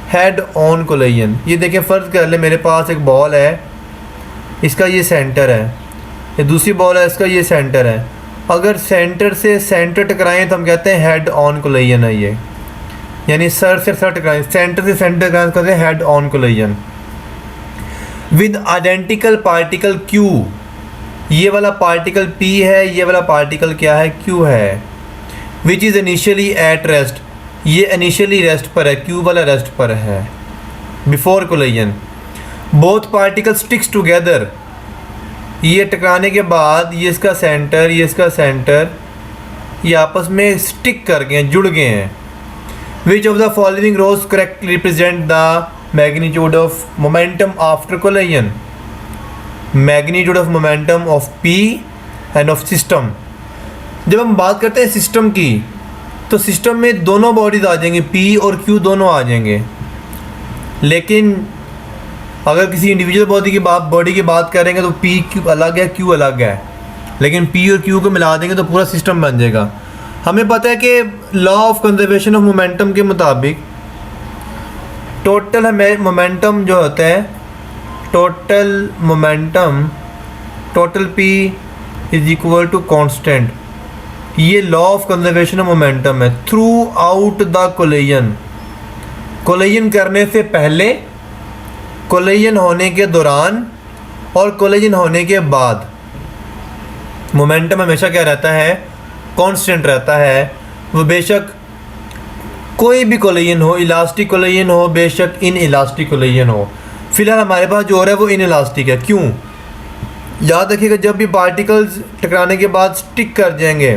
हेड ऑन कोलिजन। ये देखिए फ़र्ज कर ले मेरे पास एक बॉल है इसका ये सेंटर है, ये दूसरी बॉल है, इसका ये सेंटर है। अगर सेंटर से सेंटर टकराएं तो हम कहते हैं हेड ऑन कोलिजन है ये, यानी सर से सर टकराएं, सेंटर से सेंटर टकराएं तो कहते हैं head on collision. With identical particle Q, ये वाला पार्टिकल P है, ये वाला पार्टिकल क्या है, Q है। Which is initially at rest, ये इनिशियली रेस्ट पर है, Q वाला रेस्ट पर है before collision. Both particle sticks together, ये टकराने के बाद ये इसका सेंटर, ये इसका सेंटर, ये आपस में स्टिक कर गए हैं, जुड़ गए हैं। Which of the following rows correct represent the magnitude of momentum after collision, magnitude of momentum of P and of system. जब हम बात करते हैं सिस्टम की तो सिस्टम में दोनों बॉडीज आ जाएंगे, P और Q दोनों आ जाएंगे। लेकिन अगर किसी इंडिविजुअल बॉडी की बात करेंगे तो P Q अलग है, Q अलग है, लेकिन P और Q को मिला देंगे तो पूरा सिस्टम बन जाएगा। हमें पता है कि law of conservation of momentum के मुताबिक टोटल मोमेंटम जो होता है, total momentum, total P is equal to constant, ये law of conservation of momentum है throughout the collision. Collision करने से पहले, कोलिजन होने के दौरान और कोलिजन होने के बाद मोमेंटम हमेशा क्या रहता है, कांस्टेंट रहता है। वो बेशक कोई भी कोलिजन हो, इलास्टिक कोलिजन हो, बेशक इन इलास्टिक कोलिजन हो। फिलहाल हमारे पास जो हो रहा है वो इन इलास्टिक है। क्यों? याद रखिएगा, जब भी पार्टिकल्स टकराने के बाद स्टिक कर जाएंगे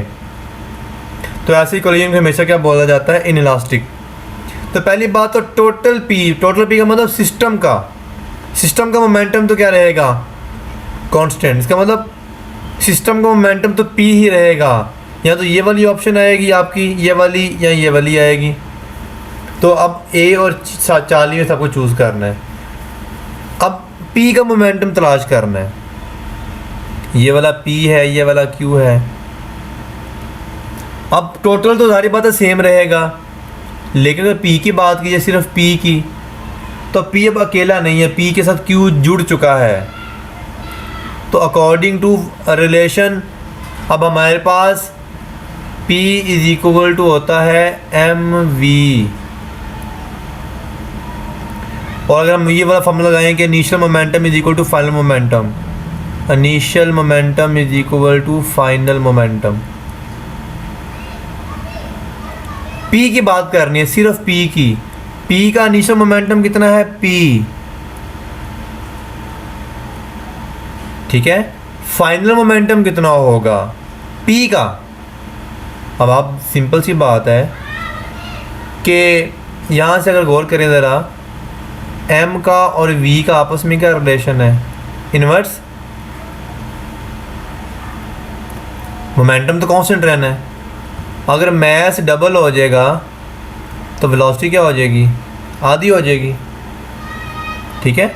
तो ऐसे कोलिजन को हमेशा क्या बोला जाता है, इन इलास्टिक। तो पहली बात तो टोटल P का मतलब सिस्टम का मोमेंटम तो क्या रहेगा, कांस्टेंट। इसका मतलब सिस्टम का मोमेंटम तो P ही रहेगा। या तो ये वाली ऑप्शन आएगी आपकी, ये वाली, या ये वाली आएगी। तो अब A और 40 में सबको चूज़ करना है। अब P का मोमेंटम तलाश करना है, ये वाला P है, ये वाला Q है। अब टोटल तो सारी बातें सेम रहेगा, लेकिन अगर P की बात कीजिए, सिर्फ P की, तो P अब अकेला नहीं है, P के साथ Q जुड़ चुका है। तो अकॉर्डिंग टू रिलेशन अब हमारे पास P इज इक्वल टू होता है mv। और अगर हम ये वाला फॉर्मूला लगाएं कि initial momentum is equal to final momentum, initial momentum is equal to final momentum. P की बात करनी है, सिर्फ P की। P का इनिशियल मोमेंटम कितना है, P, ठीक है। फाइनल मोमेंटम कितना होगा, P का। अब आप सिंपल सी बात है कि यहाँ से अगर गौर करें ज़रा, M का और V का आपस में क्या रिलेशन है, इनवर्स। मोमेंटम तो कांस्टेंट रहना है। अगर मास डबल हो जाएगा तो वेलोसिटी क्या हो जाएगी, आधी हो जाएगी, ठीक है।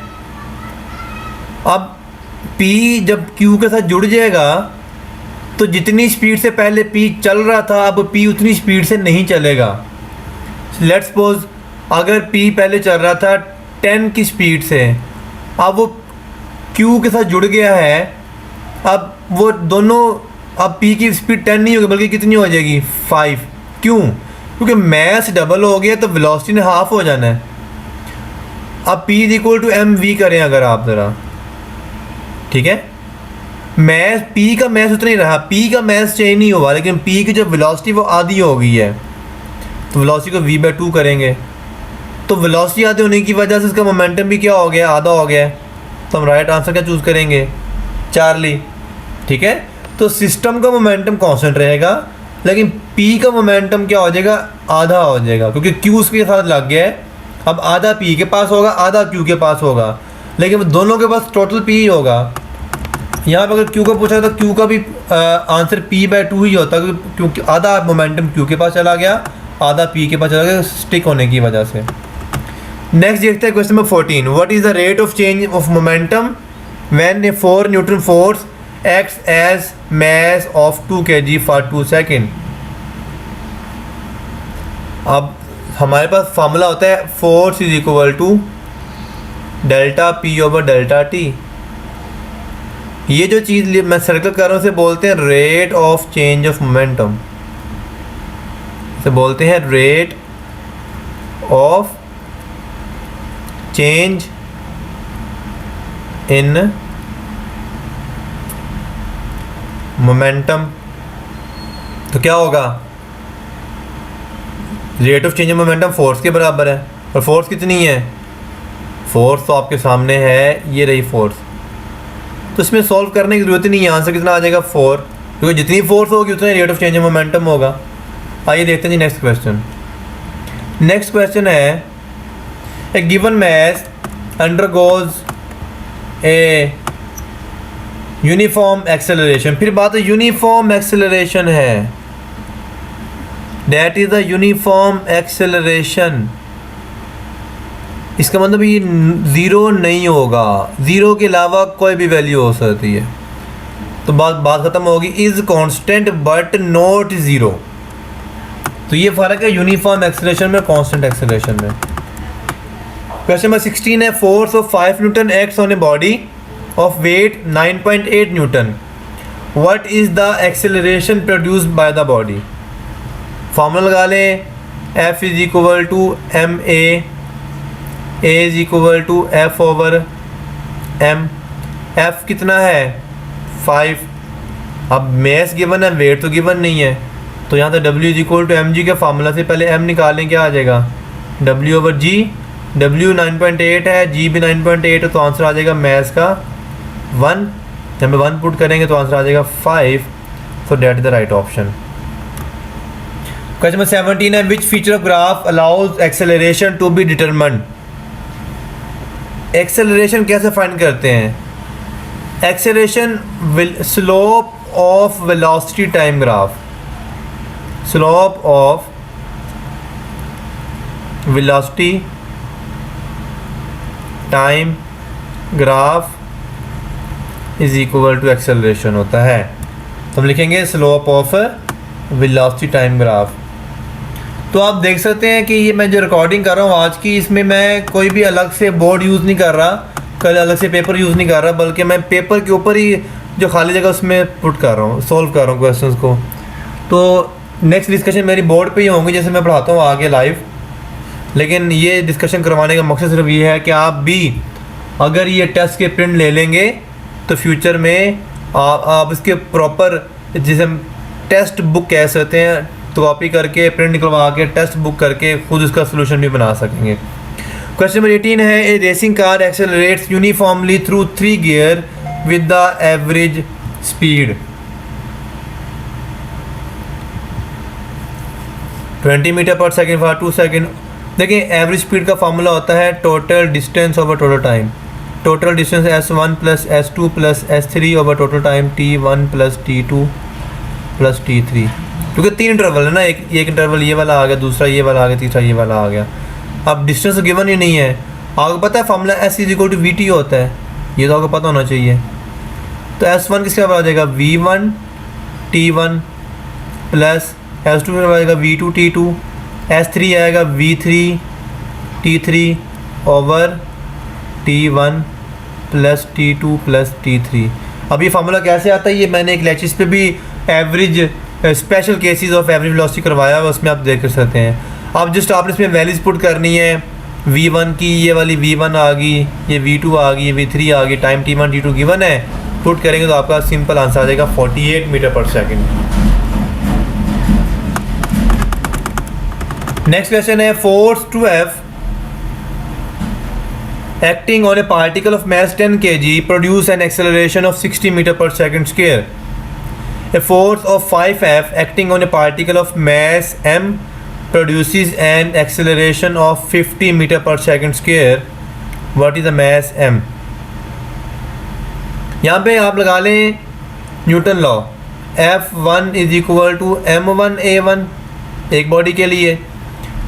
अब P जब Q के साथ जुड़ जाएगा तो जितनी स्पीड से पहले P चल रहा था, अब P उतनी स्पीड से नहीं चलेगा। लेट्स सपोज अगर P पहले चल रहा था 10 की स्पीड से, अब वो Q के साथ जुड़ गया है, अब वो दोनों, अब P की स्पीड 10 नहीं होगी बल्कि कितनी हो जाएगी, 5। क्यों? क्योंकि मास डबल हो गया तो वेलोसिटी ने हाफ हो जाना है। अब P is equal to mv करें अगर आप ज़रा, ठीक है। मैस P का मैस उतना ही रहा, P का मैस चेंज नहीं हुआ, लेकिन P की जो वेलोसिटी वो आधी हो गई है, तो वेलोसिटी को v/2 करेंगे। तो वेलोसिटी आधे होने की वजह से इसका मोमेंटम भी क्या हो गया, आधा हो गया। तो हम राइट आंसर क्या चूज़ करेंगे, चार्ली, ठीक है। तो सिस्टम का मोमेंटम कांस्टेंट रहेगा, लेकिन P का मोमेंटम क्या हो जाएगा, आधा हो जाएगा, क्योंकि Q उसके साथ लग गया है। अब आधा P के पास होगा, आधा Q के पास होगा, लेकिन दोनों के पास टोटल P ही होगा। यहाँ पर अगर Q को पूछा तो Q का भी आंसर P/2 ही होता, क्योंकि आधा मोमेंटम Q के पास चला गया, आधा P के पास चला गया, स्टिक होने की वजह से। नेक्स्ट देखते हैं question number 14। What is the rate of change of momentum when a 4 newton force acts as mass of 2 kg for 2 second. अब हमारे पास फार्मूला होता है force is equal to delta P/डेल्टा T। ये जो चीज़ मैं सर्कल कर रहा हूँ इसे बोलते हैं rate of change of momentum, इसे बोलते हैं rate of change in momentum. तो क्या होगा, rate of change of momentum force के बराबर है, और फोर्स कितनी है, फोर्स तो आपके सामने है, ये रही फोर्स। तो इसमें सॉल्व करने की ज़रूरत ही नहीं है, आंसर कितना आ जाएगा 4, क्योंकि जितनी फोर्स होगी उतना rate of change of momentum होगा। आइए देखते हैं जी नेक्स्ट क्वेश्चन। नेक्स्ट क्वेश्चन है a given mass undergoes a uniform acceleration. फिर बात यूनिफॉर्म एक्सेलरेशन है, that is the uniform acceleration. इसका मतलब ये ज़ीरो नहीं होगा, ज़ीरो के अलावा कोई भी वैल्यू हो सकती है। तो बात ख़त्म होगी, is constant but not zero. तो ये फ़र्क है यूनिफॉर्म एक्सेलरेशन में कांस्टेंट एक्सेलरेशन में। क्वेश्चन नंबर 16 है force of 5 Newton acts on a body of weight 9.8 Newton. What is the acceleration produced by the body? Formula लगा लें, F is equal to ma, A is equal to F over m। F कितना है 5, अब mass given है, wait तो given नहीं है, तो यहाँ तो W is equal to mg के फार्मूला से पहले m निकालें, क्या आ जाएगा W over g। W 9.8 है, g भी 9.8 है, तो आंसर आ जाएगा mass का 1। जब 1 पुट करेंगे तो आंसर आ जाएगा 5। So that is the right option. Question number 17 है which feature of graph allows acceleration to be determined. Acceleration कैसे फाइंड करते हैं, acceleration slope of velocity time graph, slope of velocity time graph is equal to acceleration होता है। तो हम लिखेंगे slope of velocity time graph. तो आप देख सकते हैं कि ये मैं जो रिकॉर्डिंग कर रहा हूँ आज की, इसमें मैं कोई भी अलग से बोर्ड यूज़ नहीं कर रहा, कल अलग से पेपर यूज़ नहीं कर रहा, बल्कि मैं पेपर के ऊपर ही जो खाली जगह उसमें पुट कर रहा हूँ, सॉल्व कर रहा हूँ क्वेश्चंस को। तो नेक्स्ट डिस्कशन मेरी बोर्ड पे ही होंगी जैसे मैं पढ़ाता हूँ आगे लाइव। लेकिन ये डिस्कशन करवाने का मकसद सिर्फ ये है कि आप भी अगर ये टेस्ट के प्रिंट ले लेंगे तो फ्यूचर में आप इसके प्रॉपर, जिसे हम टेस्ट बुक कह सकते हैं, तो कॉपी करके प्रिंट निकलवा के टेस्ट बुक करके खुद उसका सोल्यूशन भी बना सकेंगे। क्वेश्चन नंबर 18 है a racing car accelerates uniformly through 3 gear with the average speed 20 metre per second for 2 second. देखिए एवरेज स्पीड का फार्मूला होता है total distance over total time. Total distance S1 plus S2 plus S3 over total time T1 plus T2 plus T3। क्योंकि 3 interval है ना, एक interval ये वाला आ गया, दूसरा ये वाला आ गया, तीसरा ये वाला आ गया। अब डिस्टेंस गिवन ही नहीं है, आपको पता है formula S is equal to VT होता है, ये तो आपको पता होना चाहिए। तो S1 किसके बराबर आ जाएगा V1 T1 प्लस S2 के बराबर आ जाएगा V2 T2, S3 आएगा V3 T3 over T1 plus T2 plus T3। अब ये फार्मूला कैसे आता है, ये मैंने एक लेक्चर पे भी average special cases of average velocity करवाया है, उसमें आप देख सकते हैं। अब जस्ट आपने इसमें वैल्यूज पुट करनी है, V1 की ये वाली V1 आ गई, ये V2 आ गई, ये V3 आ गई, टाइम T1 T2 गिवन है, पुट करेंगे तो आपका सिंपल आंसर आ जाएगा 48 metre per second. Next question है force to F acting on a particle of mass 10 kg produce an acceleration of 60 meter per second square. A force of 5F acting on a particle of mass m produces an acceleration of 50 meter per second square. What is the mass m? यहाँ पे आप लगा लें Newton law, F1 is equal to M1 A1 एक body के लिए,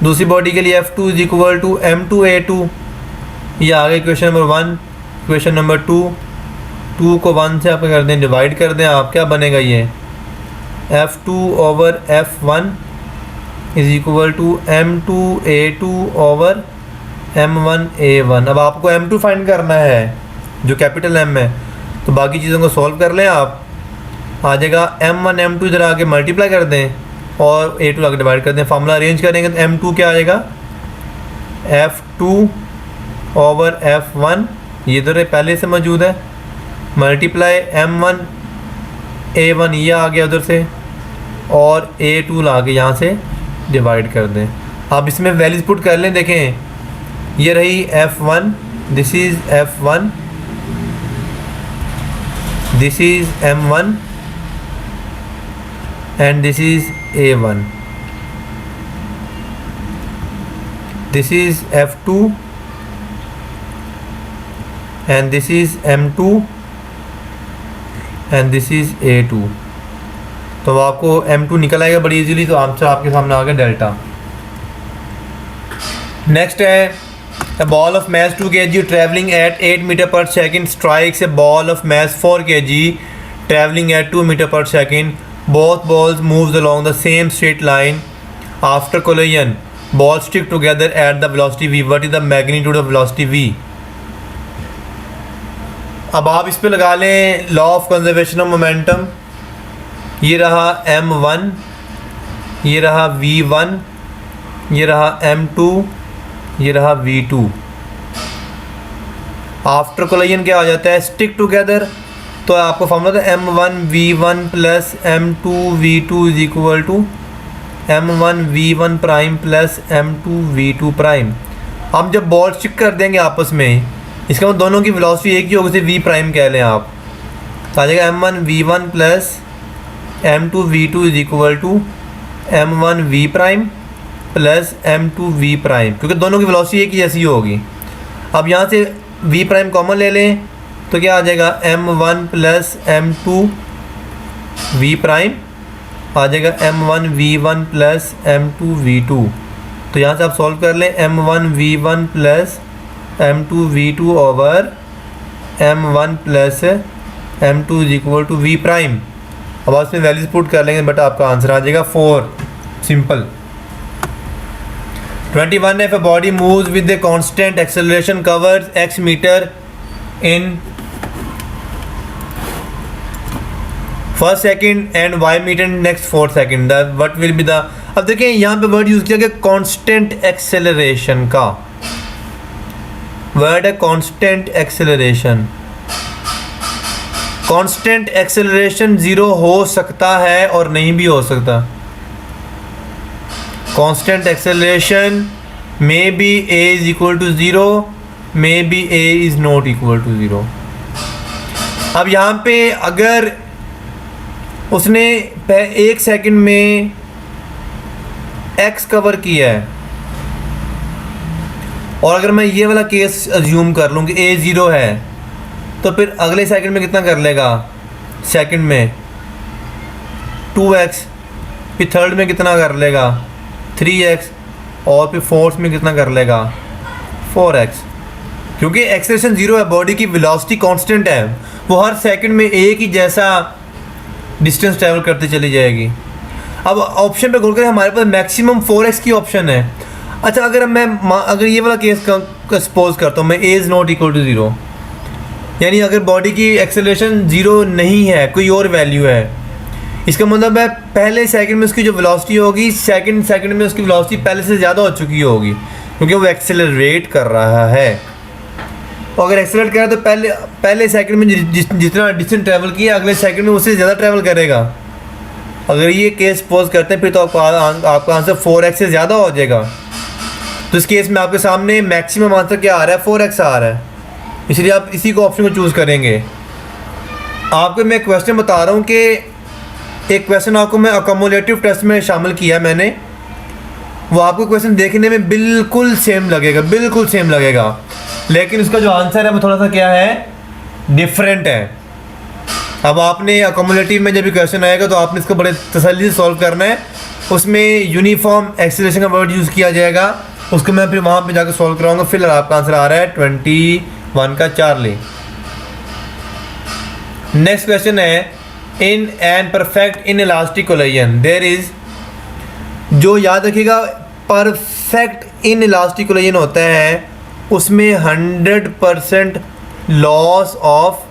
दूसरी body के लिए F2 is equal to M2 A2। ये आ गया क्वेश्चन नंबर 1। क्वेश्चन नंबर 2 को 1 से आप कर दें, डिवाइड कर दें, आप क्या बनेगा ये F2 over F1 is equal to M2 A2 over M1 A1। अब आपको M2 फाइंड करना है जो कैपिटल M है, तो बाकी चीज़ों को सॉल्व कर लें आप, आ जाएगा m1 m2 इधर आके मल्टीप्लाई कर दें और a2 आगे डिवाइड कर दें। फार्मूला अरेंज करेंगे तो m2 क्या आ जाएगा, f2 ओवर f1, ये इधर पहले से मौजूद है, मल्टीप्लाई m1 a1 ये आ गया उधर से, और a2 ला के यहाँ से डिवाइड कर दें। आप इसमें वैल्यूज पुट कर लें, देखें ये रही f1, this is f1, this is m1 and this is a1, this is f2 and this is m2 and this is a2। तो आपको m2 निकल आएगा बड़ी इजीली, तो आंसर आपके सामने आ गया डेल्टा। नेक्स्ट है a ball of mass 2 kg traveling at 8 meter per second strikes a ball of mass 4 kg traveling at 2 meter per second. Both balls moves along the same straight line. After collision, balls stick together at the velocity v. What is the magnitude of velocity v? अब आप इस पे लगा लें law of conservation of momentum. ये रहा m1, ये रहा v1, ये रहा m2, ये रहा v2। आफ्टर कोलिजन क्या आ जाता है, स्टिक टुगेदर। तो आपको फॉर्मूला था m1 v1 plus m2 v2 is equal to m1 v1 prime plus m2 v2 prime. हम जब बॉल स्टिक कर देंगे आपस में, इसका मतलब दोनों की वेलोसिटी एक ही होगी, उसे v प्राइम कह लें आप, तो आ जाएगा m1 v1 plus m2 v2 is equal to m1 v prime plus m2 v prime, क्योंकि दोनों की वेलोसिटी एक ही जैसी होगी। अब यहाँ से v प्राइम कॉमन ले लें तो क्या आ जाएगा m1 plus m2 v prime, आ जाएगा m1 v1 plus m2 v2। तो यहाँ से आप सॉल्व कर लें m1 v1 plus m2 v2 over m1 plus m2 is equal to v prime. अब आप इसमें वैल्यूज पुट कर लेंगे, बट आपका आंसर आ जाएगा 4। Simple. 21 if a body moves with a constant acceleration covers x meter in first second and y meter in next 4 second, what will be the। अब देखिए यहाँ पे वर्ड यूज किया गया कांस्टेंट एक्सेलरेशन का, वर्ड है constant acceleration. Constant acceleration zero हो सकता है और नहीं भी हो सकता। Constant acceleration may be a is equal to zero, may be a is not equal to zero. अब यहाँ पे अगर उसने 1 सेकंड में x कवर किया है, और अगर मैं ये वाला केस अज्यूम कर लूँ कि a ज़ीरो है, तो फिर अगले सेकंड में कितना कर लेगा, सेकंड में 2x, फिर थर्ड में कितना कर लेगा 3x, और फिर फोर्थ में कितना कर लेगा 4x। क्योंकि एक्सेलरेशन ज़ीरो है, बॉडी की वेलोसिटी कांस्टेंट है, वो हर सेकंड में एक ही जैसा डिस्टेंस ट्रैवल करती चली जाएगी। अब ऑप्शन पे गौर करें, हमारे पास मैक्सिमम 4x की ऑप्शन है। अच्छा, अगर ये वाला केस का सपोज करता हूँ मैं, a is not equal to zero, यानी अगर बॉडी की एक्सेलरेशन ज़ीरो नहीं है, कोई और वैल्यू है, इसका मतलब है पहले सेकंड में उसकी जो वेलोसिटी होगी, सेकंड में उसकी वेलोसिटी पहले से ज़्यादा हो चुकी होगी, क्योंकि वो एक्सेलरेट कर रहा है। और अगर एक्सेलरेट कर रहा है तो पहले सेकंड में जितना डिस्टेंस ट्रैवल किया, अगले सेकंड में उससे ज़्यादा ट्रैवल करेगा। अगर ये केस सपोज करते हैं, फिर तो आपका आंसर 4x से ज़्यादा हो जाएगा। तो इस केस में आपके सामने मैक्सिमम आंसर क्या आ रहा है, 4x आ रहा है, इसलिए आप इसी को ऑप्शन को चूज़ करेंगे। आपको मैं क्वेश्चन बता रहा हूँ कि एक क्वेश्चन आपको मैं अकोमोलेटिव टेस्ट में शामिल किया मैंने, वो आपको क्वेश्चन देखने में बिल्कुल सेम लगेगा, लेकिन उसका जो आंसर है वो थोड़ा सा क्या है, डिफरेंट है। अब आपने अकोमोलेटिव में जब भी क्वेश्चन आएगा तो आपने इसको बड़े तसल्ली से सॉल्व करना है। उसमें यूनिफॉर्म एक्सेलरेशन का वर्ड यूज़ किया जाएगा, उसको मैं फिर वहाँ पे जाकर सॉल्व कराऊंगा। फिर आपका आंसर आ रहा है 21 का चार्ली। नेक्स्ट क्वेश्चन है, in an perfect inelastic collision there is, जो याद रखिएगा परफेक्ट इन इलास्टिक कोलिजन होता है उसमें 100% लॉस ऑफ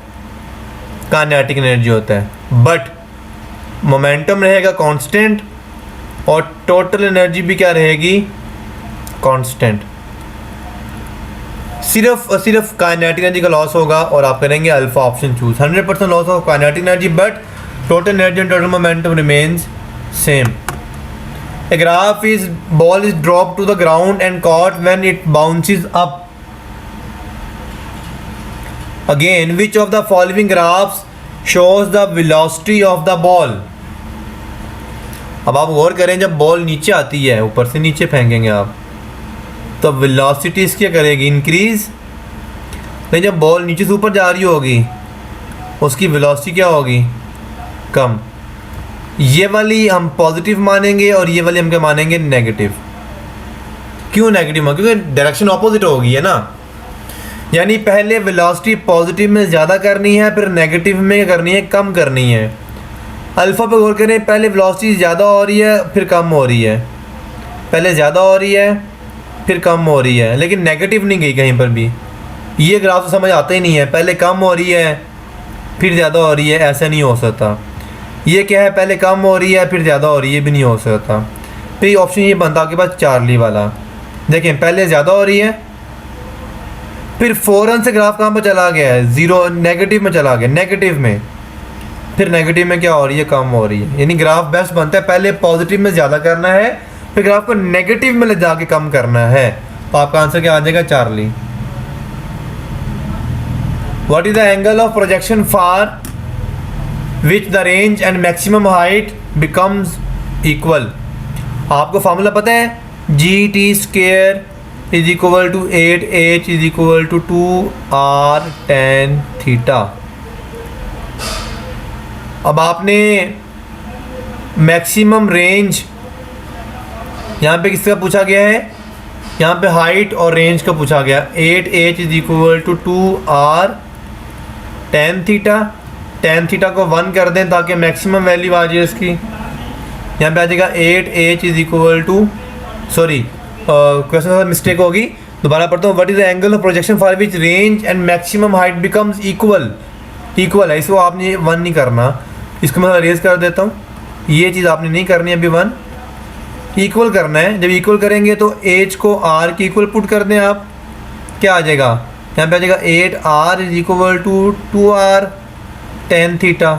काइनेटिक एनर्जी होता है, बट मोमेंटम रहेगा कांस्टेंट और टोटल एनर्जी भी क्या रहेगी, कांस्टेंट। सिर्फ और सिर्फ काइनेटिक एनर्जी का लॉस होगा और आप करेंगे alpha option choose. 100% loss of kinetic energy but total energy and total momentum remains same. A graph is ball is dropped to the ground and caught when it bounces up. Again, which of the following graphs shows the velocity of the ball? अब आप गौर करें, जब ball नीचे आती है, ऊपर से नीचे फेंकेंगे आप, तो वेलोसिटी क्या करेगी, इंक्रीज। नहीं, जब बॉल नीचे से ऊपर जा रही होगी उसकी वेलोसिटी क्या होगी, कम। ये वाली हम पॉजिटिव मानेंगे और ये वाली हम क्या मानेंगे, नेगेटिव। क्यों नेगेटिव? क्योंकि डायरेक्शन ऑपोजिट होगी है ना। यानी पहले वेलोसिटी पॉजिटिव में ज़्यादा करनी है, फिर नेगेटिव में करनी है, कम करनी है। अल्फ़ा पे गौर करें, पहले वेलोसिटी ज़्यादा हो रही है फिर कम हो रही है, पहले ज़्यादा हो रही है फिर कम हो रही है, लेकिन नेगेटिव नहीं गई कहीं पर भी। ये ग्राफ तो समझ आता ही नहीं है, पहले कम हो रही है फिर ज़्यादा हो रही है, ऐसा नहीं हो सकता। ये क्या है, पहले कम हो रही है फिर ज़्यादा हो रही है, ये भी नहीं हो सकता। फिर ऑप्शन ये बनता आपके पास चार्ली वाला। देखें, पहले ज़्यादा हो रही है फिर फ़ौरन से ग्राफ कहाँ पर चला गया है, ज़ीरो नेगेटिव में चला गया, नेगेटिव में, फिर नेगेटिव में क्या हो रही है, कम हो रही है। यानी ग्राफ बेस्ट बनता है पहले पॉजिटिव में ज़्यादा करना है, फिर ग्राफ को नेगेटिव में ले जाके कम करना है। तो आपका आंसर क्या आ जाएगा, Charlie. What is the angle of projection for which the range and maximum height becomes equal? आपको फार्मूला पता है, G T square is equal to 8h is equal to 2r tan theta. अब आपने maximum range यहाँ पे किसका पूछा गया है, यहाँ पे हाइट और रेंज का पूछा गया। 8h is equal to 2r tan theta. tan theta को 1 कर दें ताकि मैक्सिमम वैल्यू आ जाए इसकी। यहाँ पे आ जाएगा 8h is equal to, sorry question में मिस्टेक होगी, दोबारा पढ़ता हूँ। What is the angle of projection for which range and maximum height becomes equal? Equal है, इसको आपने 1 नहीं करना, इसको मैं रेज कर देता हूँ। ये चीज़ आपने नहीं करनी अभी, 1 इक्वल करना है। जब इक्वल करेंगे तो एच को आर की इक्वल पुट कर दें आप, क्या आ जाएगा, यहाँ पे आ जाएगा 8r is equal to 2r tan theta.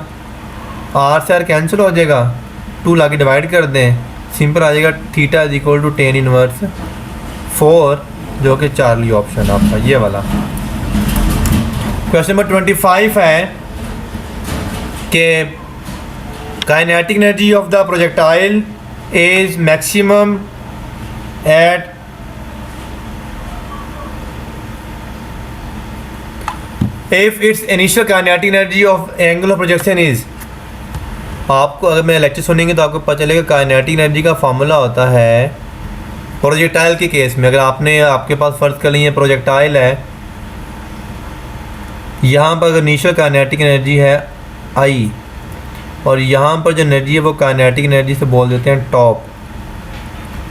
R से आर कैंसिल हो जाएगा, 2 लाके डिवाइड कर दें, सिंपल आ जाएगा theta is equal to tan inverse 4, जो कि चार्ली ऑप्शन आपका ये वाला। क्वेश्चन नंबर 25 है कि kinetic energy of the projectile is maximum at if its initial kinetic energy of angle of projection is। आपको अगर मेरा लेक्चर सुनेंगे तो आपको पता चलेगा काइनेटिक एनर्जी का फार्मूला होता है प्रोजेक्टाइल के केस में। अगर आपने आपके पास फर्ज कर ली है प्रोजेक्टाइल है, यहाँ पर अगर इनिशियल काइनेटिक एनर्जी है आई और यहाँ पर जो एनर्जी है वो काइनेटिक एनर्जी से बोल देते हैं टॉप,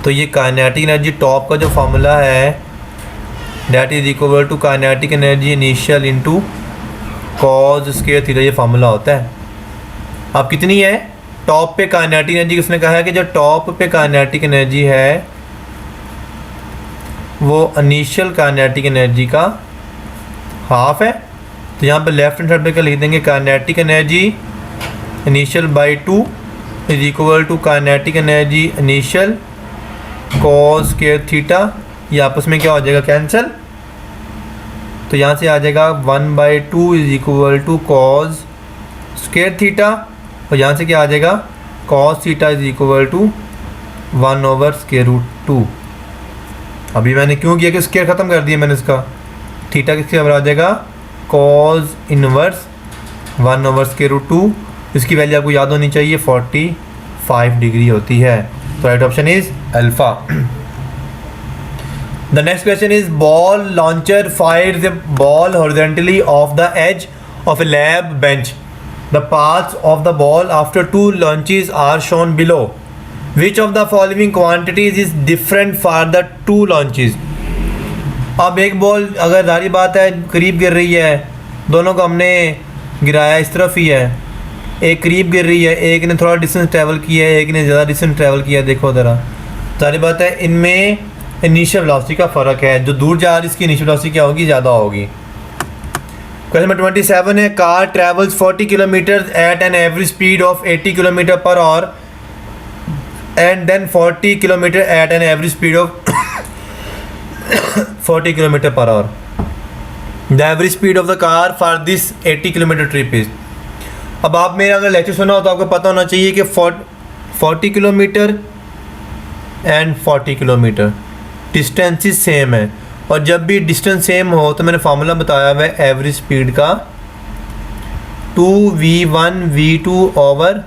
तो ये काइनेटिक एनर्जी टॉप का जो फार्मूला है that is equal to kinetic energy initial into cos square theta, ये फार्मूला होता है। अब कितनी है टॉप पे काइनेटिक एनर्जी, किसने कहा है कि जो टॉप पे काइनेटिक एनर्जी है वो इनिशियल काइनेटिक एनर्जी का हाफ है। तो यहाँ पे लेफ्ट हैंड साइड पे क्या लिख देंगे, kinetic energy initial by 2 is equal to kinetic energy initial cos square theta. ये आपस में क्या हो जाएगा, कैंसिल। तो यहाँ से आ जाएगा 1/2 is equal to cos square theta, और यहाँ से क्या आ जाएगा, cos theta is equal to 1/√2। अभी मैंने क्यों किया कि स्क्वायर ख़त्म कर दिया मैंने इसका, थीटा किसके बराबर आ जाएगा, कॉस इनवर्स 1/√2। इसकी वैल्यू आपको याद होनी चाहिए 45 डिग्री होती है। तो right option is alpha. The next question is ball launcher fires the ball horizontally off the edge of a lab bench. The paths of the ball after 2 launches are shown below. Which of the following quantities is different for the 2 launches. अब एक ball अगर जारी बात है करीब गिर रही है, दोनों को हमने गिराया इस तरफ ही है, एक करीब गिर रही है, एक ने थोड़ा डिस्टेंस ट्रैवल किया है, एक ने ज़्यादा डिस्टेंस ट्रैवल किया है। देखो ज़रा, सारी बात है इनमें इनिशियल वेलोसिटी का फ़र्क है, जो दूर जा रही है इसकी इनिशियल वेलोसिटी क्या होगी, ज़्यादा होगी। क्वेश्चन नंबर 27 है, car travels 40 kilometre at an average speed of 80 kilometre per hour and then 40 kilometre at an average speed of 40 kilometre per hour. The average speed of the car for this 80 kilometre trip is. अब आप मेरा अगर lecture सुना हो तो आपको पता होना चाहिए कि 40 kilometre and 40 kilometre distances same है, और जब भी डिस्टेंस सेम हो तो मैंने फार्मूला बताया हुआ है एवरेज स्पीड का, 2v1 v2 over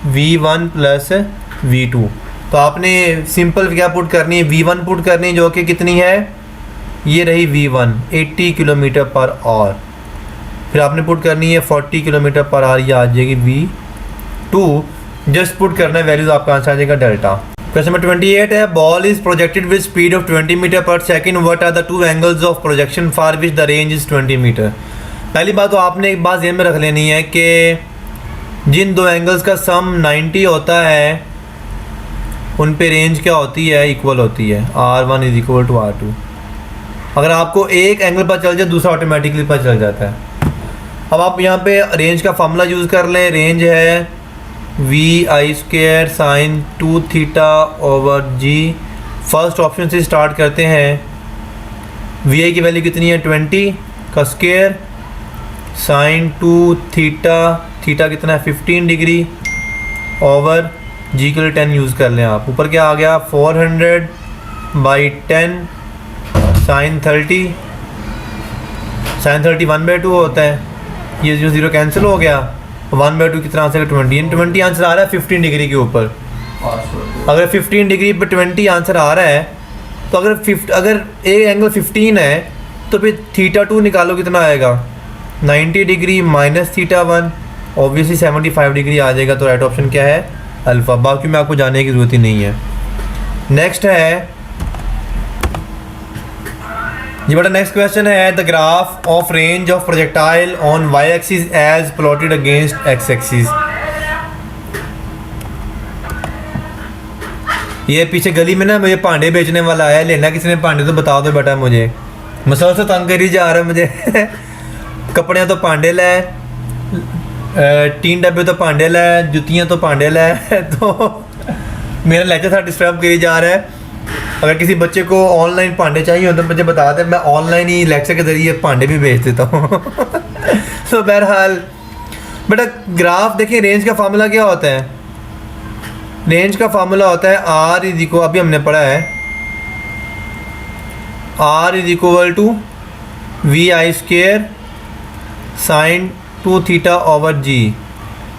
v1 plus v2। तो आपने सिंपल क्या पुट करनी है, v1 पुट करनी है, जो कि कितनी है, ये रही v1 80 किलोमीटर पर आवर। फिर आपने पुट करनी है 40 किलोमीटर पर आवर, ये आ जाएगी v2। जस्ट पुट करना है वैल्यूज, आपका आंसर आ जाएगा डेल्टा। क्वेश्चन नंबर 28 है, ball is projected with speed of 20 metre per second, what are the two angles of projection for which the range is 20 metre. पहली बात तो आपने एक बात ध्यान में रख लेनी है कि जिन दो एंगल्स का सम 90 होता है उन पे रेंज क्या होती है, इक्वल होती है, R1 is equal to R2। अगर आपको एक एंगल पर चल जाए दूसरा ऑटोमेटिकली पर चल जाता है। अब आप यहाँ पे रेंज का फार्मूला यूज़ कर लें, रेंज है vi² साइन 2 थीटा ओवर जी। फर्स्ट ऑप्शन से स्टार्ट करते हैं, vi की वैल्यू कितनी है, 20 का स्क्वायर साइन 2 थीटा, थीटा कितना है 15 डिग्री ओवर जी के लिए 10 यूज़ कर लें आप। ऊपर क्या आ गया 400/10 साइन 30, साइन 30 1/2 होता है, ये जो 0 कैंसिल हो गया, 1/2 कितना आंसर है 20 आंसर आ रहा है 15 डिग्री के ऊपर। अगर 15 डिग्री पर 20 आंसर आ रहा है तो अगर एक एंगल 15 है तो फिर θ2 निकालो कितना आएगा, 90 डिग्री माइनस θ1, ऑब्वियसली 75 डिग्री आ जाएगा। तो राइट ऑप्शन क्या है, अल्फ़ा। बाकी में आपको जानने की ज़रूरत ही नहीं है। नेक्स्ट है जी बेटा, नेक्स्ट क्वेश्चन है, the graph of range of projectile on Y axis as plotted against X axis. ये पीछे गली में ना मुझे पांडे बेचने वाला आया, लेना किसी ने पांडे तो बता दो बेटा मुझे, मसल से तंग करी जा रहा है मुझे कपड़े तो पांडे लै, 3 डब्बे तो पांडे लै, जुतियाँ तो पांडे लै तो मेरा लेक्चर था डिस्टर्ब करी जा रहा है। अगर किसी बच्चे को ऑनलाइन पांडे चाहिए हो तो मुझे बता दें, मैं ऑनलाइन ही लेक्चर के ज़रिए पांडे भी बेच देता हूँ तो बहरहाल बेटा ग्राफ देखिए, रेंज का फार्मूला क्या होता है, रेंज का फार्मूला होता है R इज इक्वल, अभी हमने पढ़ा है, R is equal to vi² sine 2 theta over G.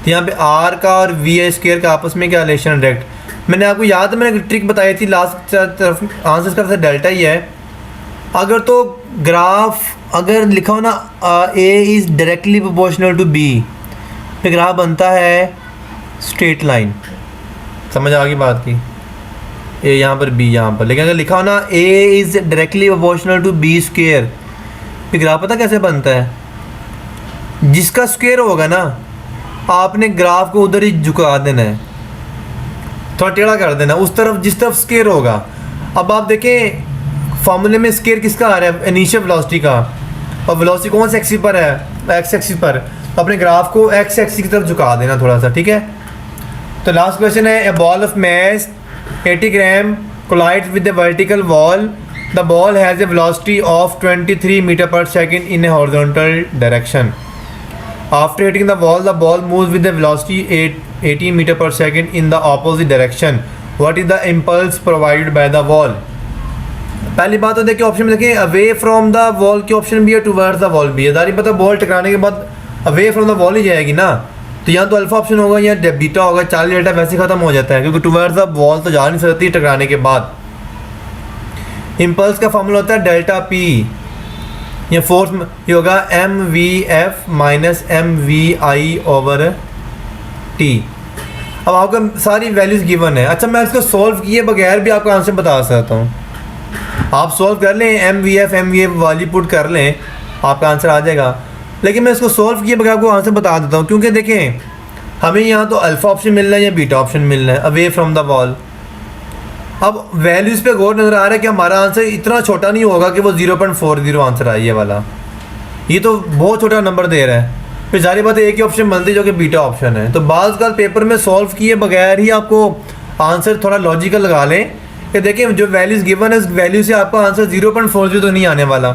तो यहाँ पे R का और vi² का आपस में क्या रिलेशन डायरेक्ट, मैंने आपको याद है मैंने ट्रिक बताई थी लास्ट तरफ, आंसर का डेल्टा ही है। अगर तो ग्राफ अगर लिखा हो ना A is directly proportional to B, फिर ग्राफ बनता है स्ट्रेट लाइन। समझ आ गई बात की, A यहाँ पर B यहाँ पर, लेकिन अगर लिखा हो ना A is directly proportional to B square, फिर ग्राफ पता कैसे बनता है, जिसका स्क्वायर होगा ना आपने ग्राफ को उधर ही झुका देना है, थोड़ा टेढ़ा कर देना उस तरफ जिस तरफ स्क्वायर होगा। अब आप देखें फार्मूले में स्क्वायर किसका आ रहा है, इनिशियल वेलोसिटी का, और वेलोसिटी कौन से एक्सिस पर है, एक्स एक्सिस पर। तो अपने ग्राफ को एक्स एक्सिस की तरफ झुका देना थोड़ा सा, ठीक है। तो लास्ट क्वेश्चन है, a ball of mass 80 gram collides with the vertical wall, the ball has a velocity of 23 metre per second in a horizontal direction. After hitting the ball moves with the velocity 18 meter per second in the opposite direction. What is the impulse provided by the wall? पहली बात तो देखिए option में देखिए away from the wall की option भी है, towards the wall भी है। दारी पता बॉल टकराने के बाद अवे फ्रॉम द वॉल ही जाएगी ना, तो यहाँ तो अल्फा ऑप्शन होगा या बीटा होगा, चार्ली डेल्टा वैसे खत्म हो जाता है क्योंकि टुवर्ड्स द वॉल तो जा नहीं सकती टकराने के बाद। इम्पल्स का फॉर्मूला होता है डेल्टा पी, ये फोर्स ये होगा mvf minus mvi over t। अब आपको सारी वैल्यूज़ गिवन है। अच्छा मैं इसको सॉल्व किए बगैर भी आपको आंसर बता सकता हूँ, आप सॉल्व कर लें mvf mva वाली पुट कर लें आपका आंसर आ जाएगा। लेकिन मैं इसको सॉल्व किए बगैर आपको आंसर बता देता हूँ, क्योंकि देखें हमें यहाँ तो अल्फ़ा ऑप्शन मिलना है या बीटा ऑप्शन मिलना है, अवे फ्रॉम द वॉल। अब वैल्यूज़ पे गौर नज़र आ रहा है कि हमारा आंसर इतना छोटा नहीं होगा कि वो 0.40 आंसर आए, ये वाला, ये तो बहुत छोटा नंबर दे रहा है। फिर सारी बात एक ही ऑप्शन बनती है जो कि बीटा ऑप्शन है। तो बाज़ का पेपर में सॉल्व किए बगैर ही आपको आंसर थोड़ा लॉजिकल लगा लें कि देखिए जो वैल्यूज़ गिवन है, उस वैल्यू से आपका आंसर 0.40 तो नहीं आने वाला,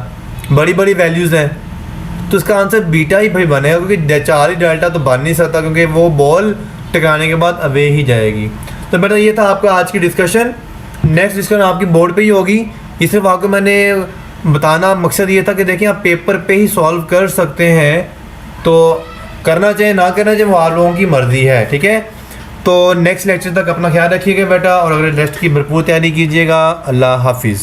बड़ी बड़ी वैल्यूज़ हैं, तो इसका आंसर बीटा ही भाई बनेगा, क्योंकि 4 ही डेल्टा तो बन नहीं सकता, क्योंकि वो बॉल टकराने के बाद अवे ही जाएगी। तो बेटा ये था आपका आज की डिस्कशन। नेक्स्ट डिस्कशन आपकी बोर्ड पे ही होगी। ये सिर्फ आपको मैंने बताना मकसद ये था कि देखिए आप पेपर पे ही सॉल्व कर सकते हैं, तो करना चाहे ना करना चाहे वो आप लोगों की मर्ज़ी है, ठीक है। तो नेक्स्ट लेक्चर तक अपना ख्याल रखिएगा बेटा, और अगर टेस्ट की भरपूर तैयारी कीजिएगा। अल्लाह हाफिज़।